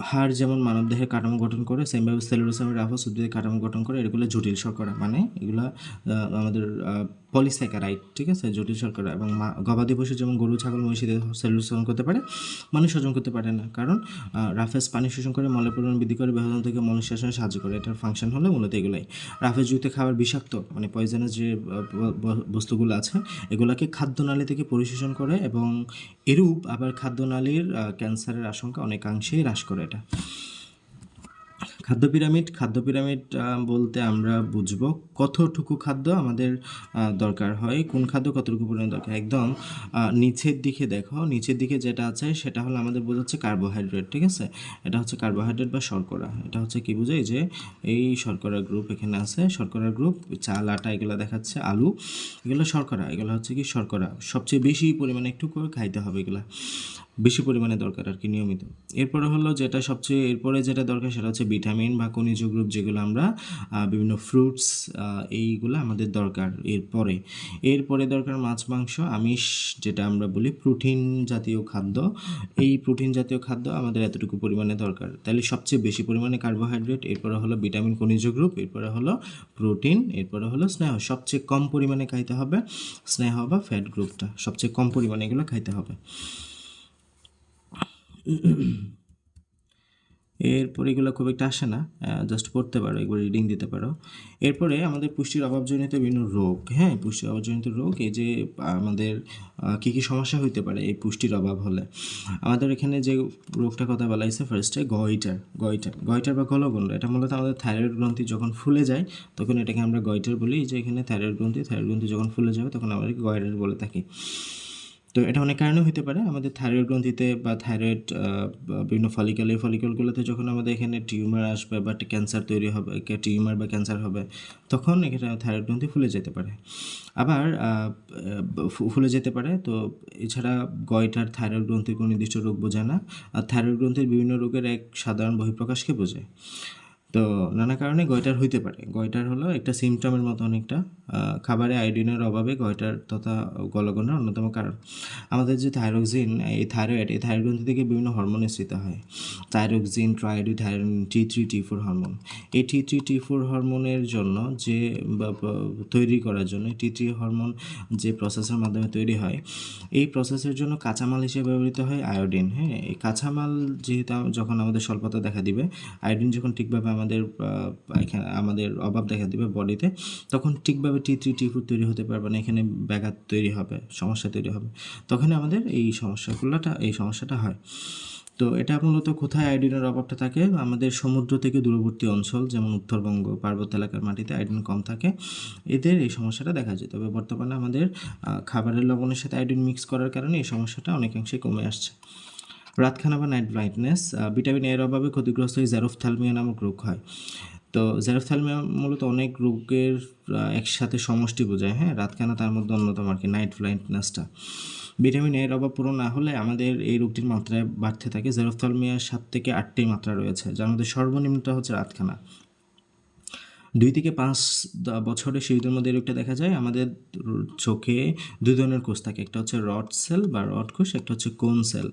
হাড় যেমন মানবদেহের কাঠামো গঠন করে, সেমভাবে সেলুলোজ এবং রাফেজ উদ্ভিদের কাঠামো গঠন করে। এগুলো জটিল শর্করা, মানে এগুলা আমাদের পলিস্যাকারাইড। ঠিক আছে, জটিল শর্করা। এবং গবাদি পশু যেমন গরু, ছাগল, মহিষীদের সেলুলোজ শোষণ করতে পারে, মানুষ শোষণ করতে পারে না, কারণ রাফেজ পানি শোষণ করে, মলের পরিমাণ বৃদ্ধি করে, বিভাজন থেকে মল নিষ্কাশনে সাহায্য করে। এটার ফাংশন হলো মূলত এগুলাই। রাফেজযুক্ত খাবার বিষাক্ত, মানে পয়জনাস যে বস্তুগুলো আছে এগুলাকে খাদ্যনালী থেকে পরিশোষণ করে এবং এরূপ আবার খাদ্যনালীর ক্যান্সারের আশঙ্কা অনেকাংশেই হ্রাস করে এটা। খাদ্য পিরামিড বলতে আমরা বুঝবো কতটুকু খাদ্য আমাদের দরকার হয়, কোন খাদ্য কতটুকু পরিমাণ দরকার। একদম নিচের দিকে দেখো, নিচের দিকে যেটা আছে সেটা হলো আমাদের বোঝাচ্ছে কার্বোহাইড্রেট। ঠিক আছে, এটা হচ্ছে কার্বোহাইড্রেট বা শর্করা। এটা হচ্ছে কি বোঝায় যে এই শর্করা গ্রুপ এখানে আছে, শর্করা গ্রুপ, চাল, আটা এগুলো দেখাচ্ছে, আলু, এগুলো শর্করা। এগুলো হচ্ছে কি শর্করা, সবচেয়ে বেশি পরিমাণে একটু করে খাইতে হবে, এগুলা বেশি পরিমাণে দরকার আর কি, নিয়মিত। এরপরে হলো যেটা সবচেয়ে এরপরে যেটা দরকার সেটা হচ্ছে ভিটামিন বা খনিজ গ্রুপ, যেগুলো আমরা বিভিন্ন ফ্রুটস, এইগুলো আমাদের দরকার। এরপরে দরকার মাছ, মাংস, আমিষ, যেটা আমরা বলি প্রোটিন জাতীয় খাদ্য। এই প্রোটিন জাতীয় খাদ্য আমাদের এতটুকু পরিমাণে দরকার। তাহলে সবচেয়ে বেশি পরিমাণে কার্বোহাইড্রেট, এরপরে হলো ভিটামিন, খনিজ গ্রুপ, এরপরে হলো প্রোটিন, এরপরে হলো স্নেহ। সবচেয়ে কম পরিমাণে খাইতে হবে স্নেহ বা ফ্যাট গ্রুপটা, সবচেয়ে কম পরিমাণে এগুলো খাইতে হবে। এরপর এগুলো খুব একটা আসে না, জাস্ট পড়তে পারো, একবার রিডিং দিতে পারো। এরপরে আমাদের পুষ্টির অভাবজনিত বিভিন্ন রোগ। হ্যাঁ, পুষ্টির অভাবজনিত রোগ, এই যে আমাদের কী কী সমস্যা হইতে পারে এই পুষ্টির অভাব হলে। আমাদের এখানে যে রোগটার কথা বলা হয়েছে ফার্স্টে, গয়টার বা গলগণ্ড। এটা মূলত আমাদের থাইরয়েড গ্রন্থি যখন ফুলে যায় তখন এটাকে আমরা গয়টার বলি। যে এখানে থাইরয়েড গ্রন্থি যখন ফুলে যাবে তখন আমরা গয়টার বলে থাকি। তো এটা অনেক কারণে হতে পারে। আমাদের থাইরয়েড গ্রন্থিতে বা থাইরয়েড বিভিন্ন ফলিকলগুলোতে যখন আমাদের এখানে টিউমার আসবে বা ক্যান্সার তৈরি হবে, টিউমার বা ক্যান্সার হবে, তখন এখানে থাইরয়েড গ্রন্থি ফুলে যেতে পারে, আবার ফুলে যেতে পারে। তো এছাড়া গয়টার থাইরয়েড গ্রন্থির কোনো নির্দিষ্ট রোগ বোঝায় না, আর থাইরয়েড গ্রন্থির বিভিন্ন রোগের এক সাধারণ বহিঃপ্রকাশকে বোঝায়। তো নানা কারণে গয়টার হইতে পারে। গয়টার হলো একটা সিমটমের মতো অনেকটা। খাবারে আয়োডিনের অভাবে গয়টার তথা গলগণ্ডার অন্যতম কারণ। আমাদের যে থাইরক্সিন, এই থাইরয়েড গ্রন্থি থেকে বিভিন্ন হরমোন নিঃসৃত হয়। Thyroxine, triiodothyronine, T3 T4 hormone. এই T3 T4 হরমোনের জন্য যে তৈরি করার জন্য T3 হরমোন যে প্রসেসের মাধ্যমে তৈরি হয়, এই প্রসেসের জন্য কাঁচামাল হিসেবে ব্যবহৃত হয় আয়োডিন। হ্যাঁ, এই কাঁচামাল যেহেতু যখন আমাদের স্বল্পতা দেখা দিবে, আয়োডিন যখন ঠিকভাবে আমাদের অভাব দেখা দিবে বডিতে, তখন ঠিকভাবে T3 T4 তৈরি হতে পারবে না, এখানে ব্যাঘাত তৈরি হবে, সমস্যা তৈরি হবে, তখন আমাদের এই সমস্যাটা হয়। তো এটা মূলত কোথায় আয়োডিনের অভাবটা থাকে? আমাদের সমুদ্র থেকে দূরবর্তী অঞ্চল যেমন উত্তরবঙ্গ, পার্বত্য এলাকার মাটিতে আয়োডিন কম থাকে, এদের এই সমস্যাটা দেখা যায়। তবে বর্তমানে আমাদের খাবারের লবণের সাথে আয়োডিন মিক্স করার কারণে এই সমস্যাটা অনেকাংশে কমে আসছে। রাতখানা বা নাইট ব্লাইন্ডনেস, ভিটামিন এর অভাবে ক্ষতিগ্রস্ত হয়ে জেরোফথ্যালমিয়া নামক রোগ হয়। তো জেরোফথ্যালমিয়া মূলত অনেক রোগের একসাথে সমষ্টি বোঝায়। হ্যাঁ, রাতখানা তার মধ্যে অন্যতম আর কি, নাইট ব্লাইন্ডনেসটা। ভিটামিন এর অভাব পূরণ না হলে আমাদের এই রোগটির মাত্রায় বাড়তে থাকে। জেরোফথ্যালমিয়ার 7 থেকে 8টি মাত্রা রয়েছে, যার মধ্যে সর্বনিম্নটা হচ্ছে রাতখানা। 2 থেকে 5 বছরের শিশুদের মধ্যে এই রোগটা দেখা যায়। আমাদের চোখে 2 ধরনের কোষ থাকে, একটা হচ্ছে রড সেল বা রড কোষ, একটা হচ্ছে কোন সেল।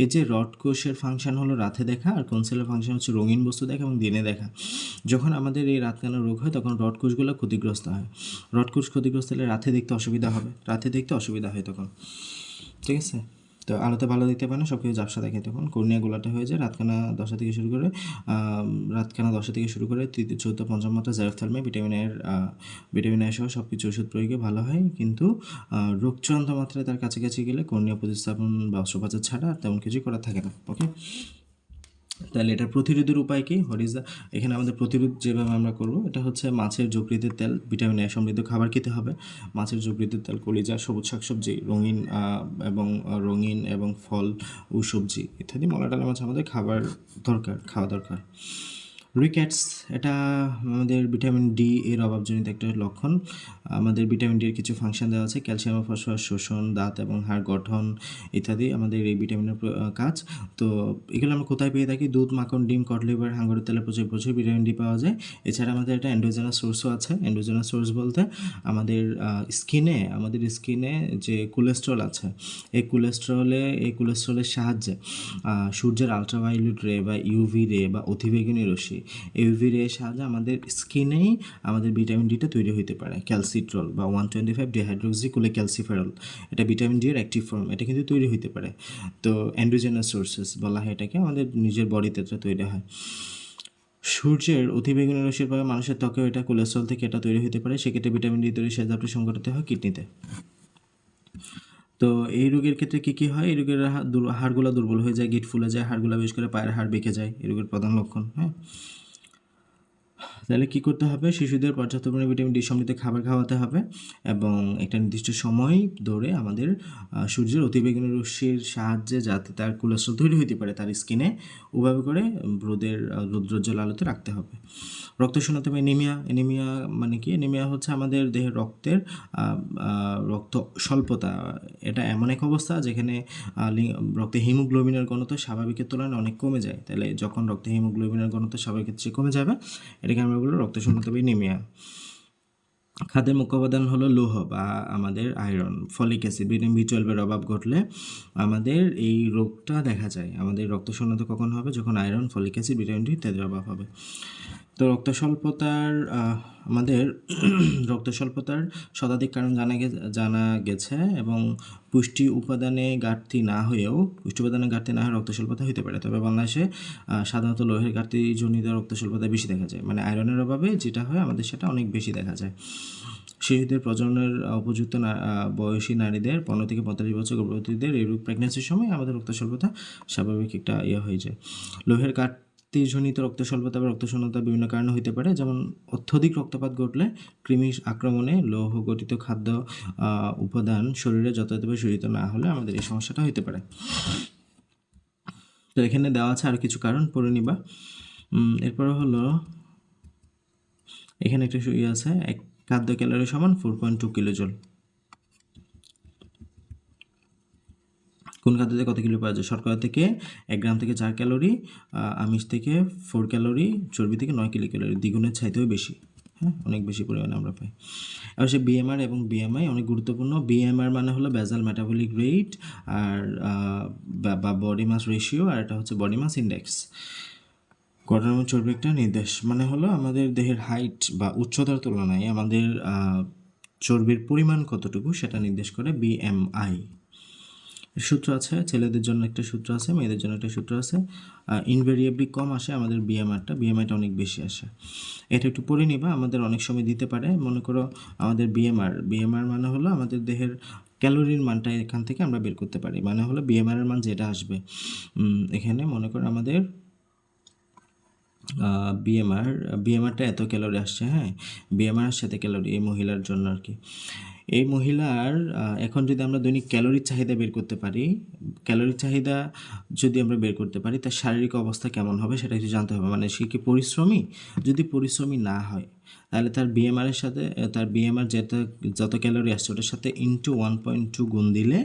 এই যে রড কোষের ফাংশন হলো রাতে দেখা, আর কোন সেলের ফাংশন হচ্ছে রঙিন বস্তু দেখা এবং দিনে দেখা। যখন আমাদের এই রাতকানা রোগ হয় তখন রড কোষগুলো ক্ষতিগ্রস্ত হয়। রড কোষ ক্ষতিগ্রস্ত হলে রাতে দেখতে অসুবিধা হবে, রাতে দেখতে অসুবিধা হয় তখন, ঠিক আছে। তো আলোতে ভালো দেখতে পায় না, সব কিছু ঝাপসা দেখে, তখন কর্নিয়া গোলাটা হয়ে যায়। রাতকানা 10টা থেকে শুরু করে রাতকানা 10টা থেকে শুরু করে তৃতীয় চতুর্থ পঞ্চম মাত্রা জেরোফথ্যালমে ভিটামিন এ সহ সব কিছু ওষুধ প্রয়োগে ভালো হয়, কিন্তু রোগ চূড়ান্ত মাত্রায় তার কাছাকাছি গেলে কর্নিয়া প্রতিস্থাপন বা অস্ত্রোপচার ছাড়া আর তেমন কিছুই করা থাকে না। ওকে, তাহলে এটা প্রতিরোধের উপায় কি? হোয়াট ইজ দ্য, এখানে আমাদের প্রতিরোধ যেভাবে আমরা করব, এটা হচ্ছে মাছের যকৃতের তেল, ভিটামিন এ সমৃদ্ধ খাবার খেতে হবে। মাছের যকৃতের তেল, কলিজা, সবুজ শাকসবজি, রঙিন এবং ফল ও সবজি ইত্যাদি মলা ডালা মাছ আমাদের খাওয়া দরকার। রিকেটস, এটা আমাদের ভিটামিন ডি এর অভাবজনিত একটা লক্ষণ। আমাদের ভিটামিন ডি এর কিছু ফাংশন দেওয়া আছে, ক্যালসিয়াম ও ফসফরাস শোষণ, দাঁত এবং হাড় গঠন ইত্যাদি আমাদের এই ভিটামিনের কাজ। তো এগুলো আমরা কোথায় পেয়ে থাকি? দুধ, মাখন, ডিম, কড লিভার, হাঙ্গরের তেলে প্রচুর প্রচুর ভিটামিন ডি পাওয়া যায়। এছাড়া আমাদের একটা এন্ডোজেনাস সোর্সও আছে। এন্ডোজেনাস সোর্স বলতে আমাদের স্কিনে যে কোলেস্ট্রল আছে, এই কোলেস্ট্রলের সাহায্যে সূর্যের আলট্রাভায়োলেট রে বা ইউভি রে বা অতিবেগুনি রশ্মি, ইউভি রে সাহায্যে আমাদের স্কিনেই আমাদের ভিটামিন ডিটা তৈরি হতে পারে। ক্যালসিট্রল বা 125 ডিহাইড্রোক্সি কোলেক্যালসিফেরল, এটা ভিটামিন ডি এর অ্যাক্টিভ ফর্ম, এটা কিন্তু তৈরি হতে পারে। তো এন্ডোজেনাস সোর্সেস বলা হয় এটাকে, আমাদের নিজের বডিতে এটা তৈরি হয়। সূর্যের অতিবেগুনি রশ্মির প্রভাবে মানুষের ত্বকেও এটা কোলেস্ট্রল থেকে এটা তৈরি হতে পারে, সেক্ষেত্রে ভিটামিন ডি তৈরি সেজাপটি সংঘটিত হয় কিডনিতে। তো এই রোগের ক্ষেত্রে কী হয়? এই রোগের হাড়গুলো দুর্বল হয়ে যায়, গিঁট ফুলে যায়, হাড়গুলো বিশেষ করে পায়ের হাড় বেঁকে যায়, এই রোগের প্রধান লক্ষণ। হ্যাঁ, তাহলে কী করতে হবে? শিশুদের পর্যাপ্ত পরিমাণে ভিটামিন ডি সমৃদ্ধ খাবার খাওয়াতে হবে এবং একটা নির্দিষ্ট সময় ধরে আমাদের সূর্যের অতিবেগুনি রশ্মির সাহায্যে যাতে তার কোলেস্ট্রল তৈরি হতে পারে তার স্কিনে, ওভাবে করে রৌদ্রোজ্জ্বল আলোতে রাখতে হবে। রক্ত শূন্যতা বা এনিমিয়া মানে কি? এনিমিয়া হচ্ছে আমাদের দেহের রক্ত স্বল্পতা। এটা এমন এক অবস্থা যেখানে রক্তে হিমোগ্লোবিনের ঘনত্ব স্বাভাবিকের তুলনায় অনেক কমে যায়। তাহলে যখন রক্তে হিমোগ্লোবিনের ঘনত্ব স্বাভাবিকের চেয়ে কমে যাবে, এটাকে আমরা বলি রক্ত শূন্যতা বা এনিমিয়া। খাদ্যের মুখ্য উপাদান হলো লৌহ বা আমাদের আয়রন, ফলিক অ্যাসিড, ভিটামিন বি12 অভাব ঘটলে আমাদের এই রোগটা দেখা যায়। আমাদের রক্ত শূন্যতা কখন হবে? যখন iron, folic acid, vitamin D ইত্যাদির অভাব হবে। তো আমাদের রক্ত স্বল্পতার শতাধিক কারণ জানা গেছে এবং পুষ্টি উপাদানে ঘাটতি না হয়ে রক্ত স্বল্পতা হতে পারে। তবে বাংলাদেশে সাধারণত লোহের ঘাটতিজনিত রক্ত স্বল্পতা বেশি দেখা যায়, মানে আয়রনের অভাবে যেটা হয় আমাদের সেটা অনেক বেশি দেখা যায়। শিশুদের প্রজননের উপযুক্ত বয়সী নারীদের 15 থেকে 45 বছর গর্ভবতীদের এই রোগ প্রেগনেন্সির সময় আমাদের রক্ত স্বল্পতা স্বাভাবিক একটা হয়ে যায়। লোহের ঘাটতিজনিত রক্ত স্বল্পতা বা রক্তশূন্যতা বিভিন্ন কারণে হতে পারে, যেমন অত্যধিক রক্তপাত ঘটলে, কৃমি আক্রমণে, লৌহ গঠিত খাদ্য উপাদান শরীরে যথাযথভাবে শোষিত না হলে আমাদের এই সমস্যাটা হতে পারে। তো এখানে দেওয়া আছে আর কিছু কারণ, পড়ে নিবা। এরপরে হলো এখানে একটা আছে, এক খাদ্য ক্যালোরি সমান 4.2 কিলোজুল। কোন খাদ্যতে কত কিলো পাওয়া যায়? শর্করা থেকে 1 গ্রাম থেকে 4 ক্যালোরি, আমিষ থেকে 4 ক্যালোরি, চর্বি থেকে 9 কিলোক্যালোরি, দ্বিগুণের চাইতেও বেশি। হ্যাঁ, অনেক বেশি পরিমাণে আমরা পাই। এবার সে বিএমআর এবং বিএমআই অনেক গুরুত্বপূর্ণ। বিএমআর মানে হলো বেজাল মেটাবলিক রেট আর বা বডি মাস রেশিও, আর এটা হচ্ছে বডি মাস ইন্ডেক্স। গঠন চর্বি একটা নির্দেশ, মানে হলো আমাদের দেহের হাইট বা উচ্চতার তুলনায় আমাদের চর্বির পরিমাণ কতটুকু সেটা নির্দেশ করে বিএমআই। সূত্র আছে, ছেলেদের জন্য একটা সূত্র আছে, মেয়েদের জন্য একটা সূত্র আছে। ইনভেরিয়েবলি কম আসে আমাদের বিএমআইটা অনেক বেশি আসে। এটা একটু পড়ে নিবা, আমাদের অনেক সময় দিতে পারে। মনে করো আমাদের বিএমআর মানে হলো আমাদের দেহের ক্যালোরির মানটা এখান থেকে আমরা বের করতে পারি, মানে হলো বিএমআর এর মান যেটা আসবে। এখানে মনে করো আমাদের বিএমআরটা এত ক্যালোরি আসছে। হ্যাঁ, বিএমআর এর সাথে ক্যালোরি এই মহিলার জন্য আর কি। এই মহিলার এখন যদি আমরা দৈনিক ক্যালোরির চাহিদা বের করতে পারি, তার শারীরিক অবস্থা কেমন হবে সেটা একটু জানতে হবে। মানে সে কি পরিশ্রমী? যদি পরিশ্রমী না হয় তাহলে তার বিএমআর যত ক্যালোরি আসছে ওটার সাথে ইন্টু 1.2 গুণ দিলে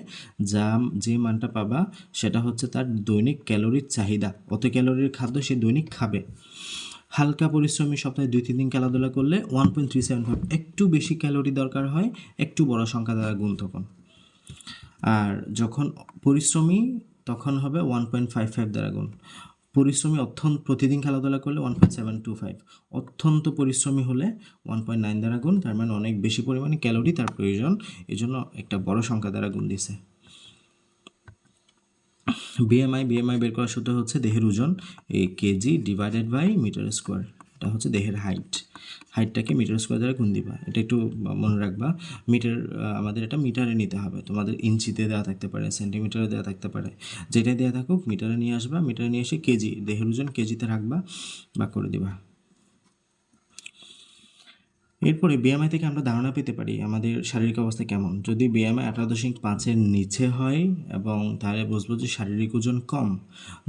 যে মানটা পাবা সেটা হচ্ছে তার দৈনিক ক্যালোরির চাহিদা। অত ক্যালোরির খাদ্য সে দৈনিক খাবে। হালকা পরিশ্রমী সপ্তাহে 2-3 দিন খেলাধুলা করলে 1.375, একটু বেশি ক্যালোরি দরকার হয় একটু বড় সংখ্যা দ্বারা গুণ তখন। আর যখন পরিশ্রমী তখন হবে 1.55 দ্বারা গুণ। পরিশ্রমী প্রতিদিন খেলাধুলা করলে 1.725, অত্যন্ত পরিশ্রমী হলে 1.9 দ্বারা গুণ। তার মানে অনেক বেশি পরিমাণে ক্যালোরি তার প্রয়োজন, এই জন্য একটা বড় সংখ্যা দ্বারা গুণ দিছে। বিএমআই বের করার সূত্র হচ্ছে দেহের ওজন এই KG divided by metre square. এটা হচ্ছে দেহের হাইটটাকে মিটার স্কোয়ার দ্বারা গুণ দিবা। এটা একটু মনে রাখবা। মিটার আমাদের এটা মিটারে নিতে হবে, তোমাদের ইঞ্চিতে দেওয়া থাকতে পারে, সেন্টিমিটারে দেওয়া থাকতে পারে, যেটাই দেওয়া থাকুক মিটারে নিয়ে আসবা। মিটারে নিয়ে এসে কেজি, দেহের ওজন কেজিতে রাখবা, বা করে দিবা। এরপরে বিএমআই থেকে আমরা ধারণা পেতে পারি আমাদের শারীরিক অবস্থা কেমন। যদি বিএমআই 18.5-এর নিচে হয় এবং তাহলে বুঝবো যে শারীরিক ওজন কম।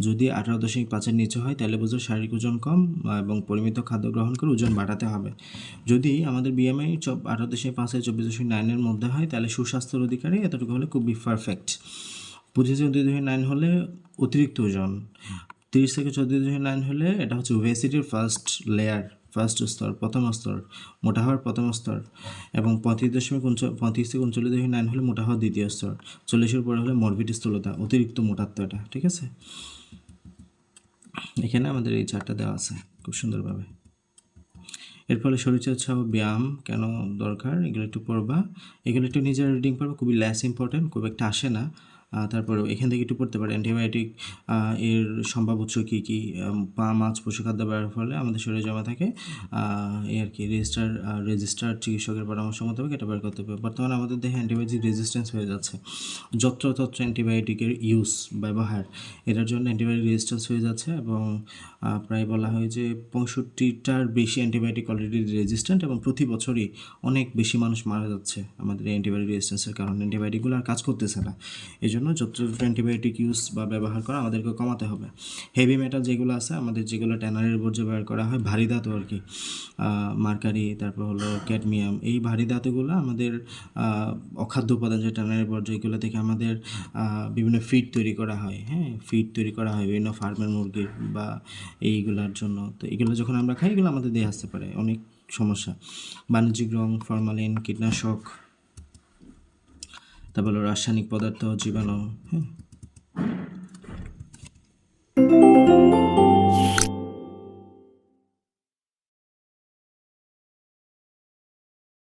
যদি 18.5-এর নিচে হয় তাহলে বুঝবো শারীরিক ওজন কম এবং পরিমিত খাদ্য গ্রহণ করে ওজন বাড়াতে হবে। যদি আমাদের বিএমআই 18.5-এর 24.9-এর মধ্যে হয় তাহলে সুস্বাস্থ্যের অধিকারী, এতটুকু হলে খুবই পারফেক্ট। 25-29 হলে অতিরিক্ত ওজন, 30 থেকে 14.9 হলে এটা হচ্ছে ওবেসিটির ফার্স্ট লেয়ার, ফার্স্ট স্তর, প্রথম স্তর, মোটা হওয়ার প্রথম স্তর। এবং 35 থেকে 39.9 হলে মোটা হওয়ার দ্বিতীয় স্তর। 40-এর পরে হলে মরবিড স্থূলতা, অতিরিক্ত মোটাত্ব এটা, ঠিক আছে। এখানে আমাদের এই চারটা দেওয়া আছে খুব সুন্দরভাবে। এর ফলে শরীরচর্চা ও ব্যায়াম কেন দরকার এগুলো একটু পড়বা, এগুলো একটু নিজের রিডিং পড়বা, খুবই লেস ইম্পর্টেন্ট, খুব একটা আসে না। তারপরেও এখান থেকে একটু পড়তে পারে। অ্যান্টিবায়োটিক এর সম্ভাব্য উৎস কী কী, মাছ পশুখাদ্য ব্যবহারের ফলে আমাদের শরীরে জমা থাকে এই আর কি। রেজিস্টার্ড চিকিৎসকের পরামর্শ মোতাবেক এটা বের করতে হবে। বর্তমানে আমাদের দেহে অ্যান্টিবায়োটিক রেজিস্ট্যান্স হয়ে যাচ্ছে, যত্রতত্র অ্যান্টিবায়োটিকের ব্যবহার, এটার জন্য অ্যান্টিবায়োটিক রেজিস্ট্যান্স হয়ে যাচ্ছে এবং প্রায় বলা হয় যে 65টার বেশি অ্যান্টিবায়োটিক অলরেডি রেজিস্ট্যান্ট এবং প্রতি বছরই অনেক বেশি মানুষ মারা যাচ্ছে আমাদের এই অ্যান্টিবায়োটিক রেজিস্ট্যান্সের কারণে। অ্যান্টিবায়োটিকগুলো আর কাজ করতেছে না, এই জন্য যত্রতত্র অ্যান্টিবায়োটিক ইউজ বা ব্যবহার করা আমাদেরকে কমাতে হবে। হেভি মেটাল যেগুলো আছে আমাদের, যেগুলো ট্যানারির বর্জ্য ব্যবহার করা হয়, ভারী ধাতু আর কি, মার্কারি, তারপর হলো ক্যাডমিয়াম, এই ভারী ধাতুগুলো আমাদের অখাদ্য উপাদান যে ট্যানারির বর্জ্য, এগুলো থেকে আমাদের বিভিন্ন ফিড তৈরি করা হয়। হ্যাঁ, ফিড তৈরি করা হয় বিভিন্ন ফার্মের মুরগির বা এইগুলোর জন্য। তো এগুলো যখন আমরা খাই এগুলো আমাদের দেহে আসতে পারে অনেক সমস্যা। বাণিজ্যিক রং, ফরমালিন, কীটনাশক, তারপর রাসায়নিক পদার্থ, জীবাণু, হ্যাঁ,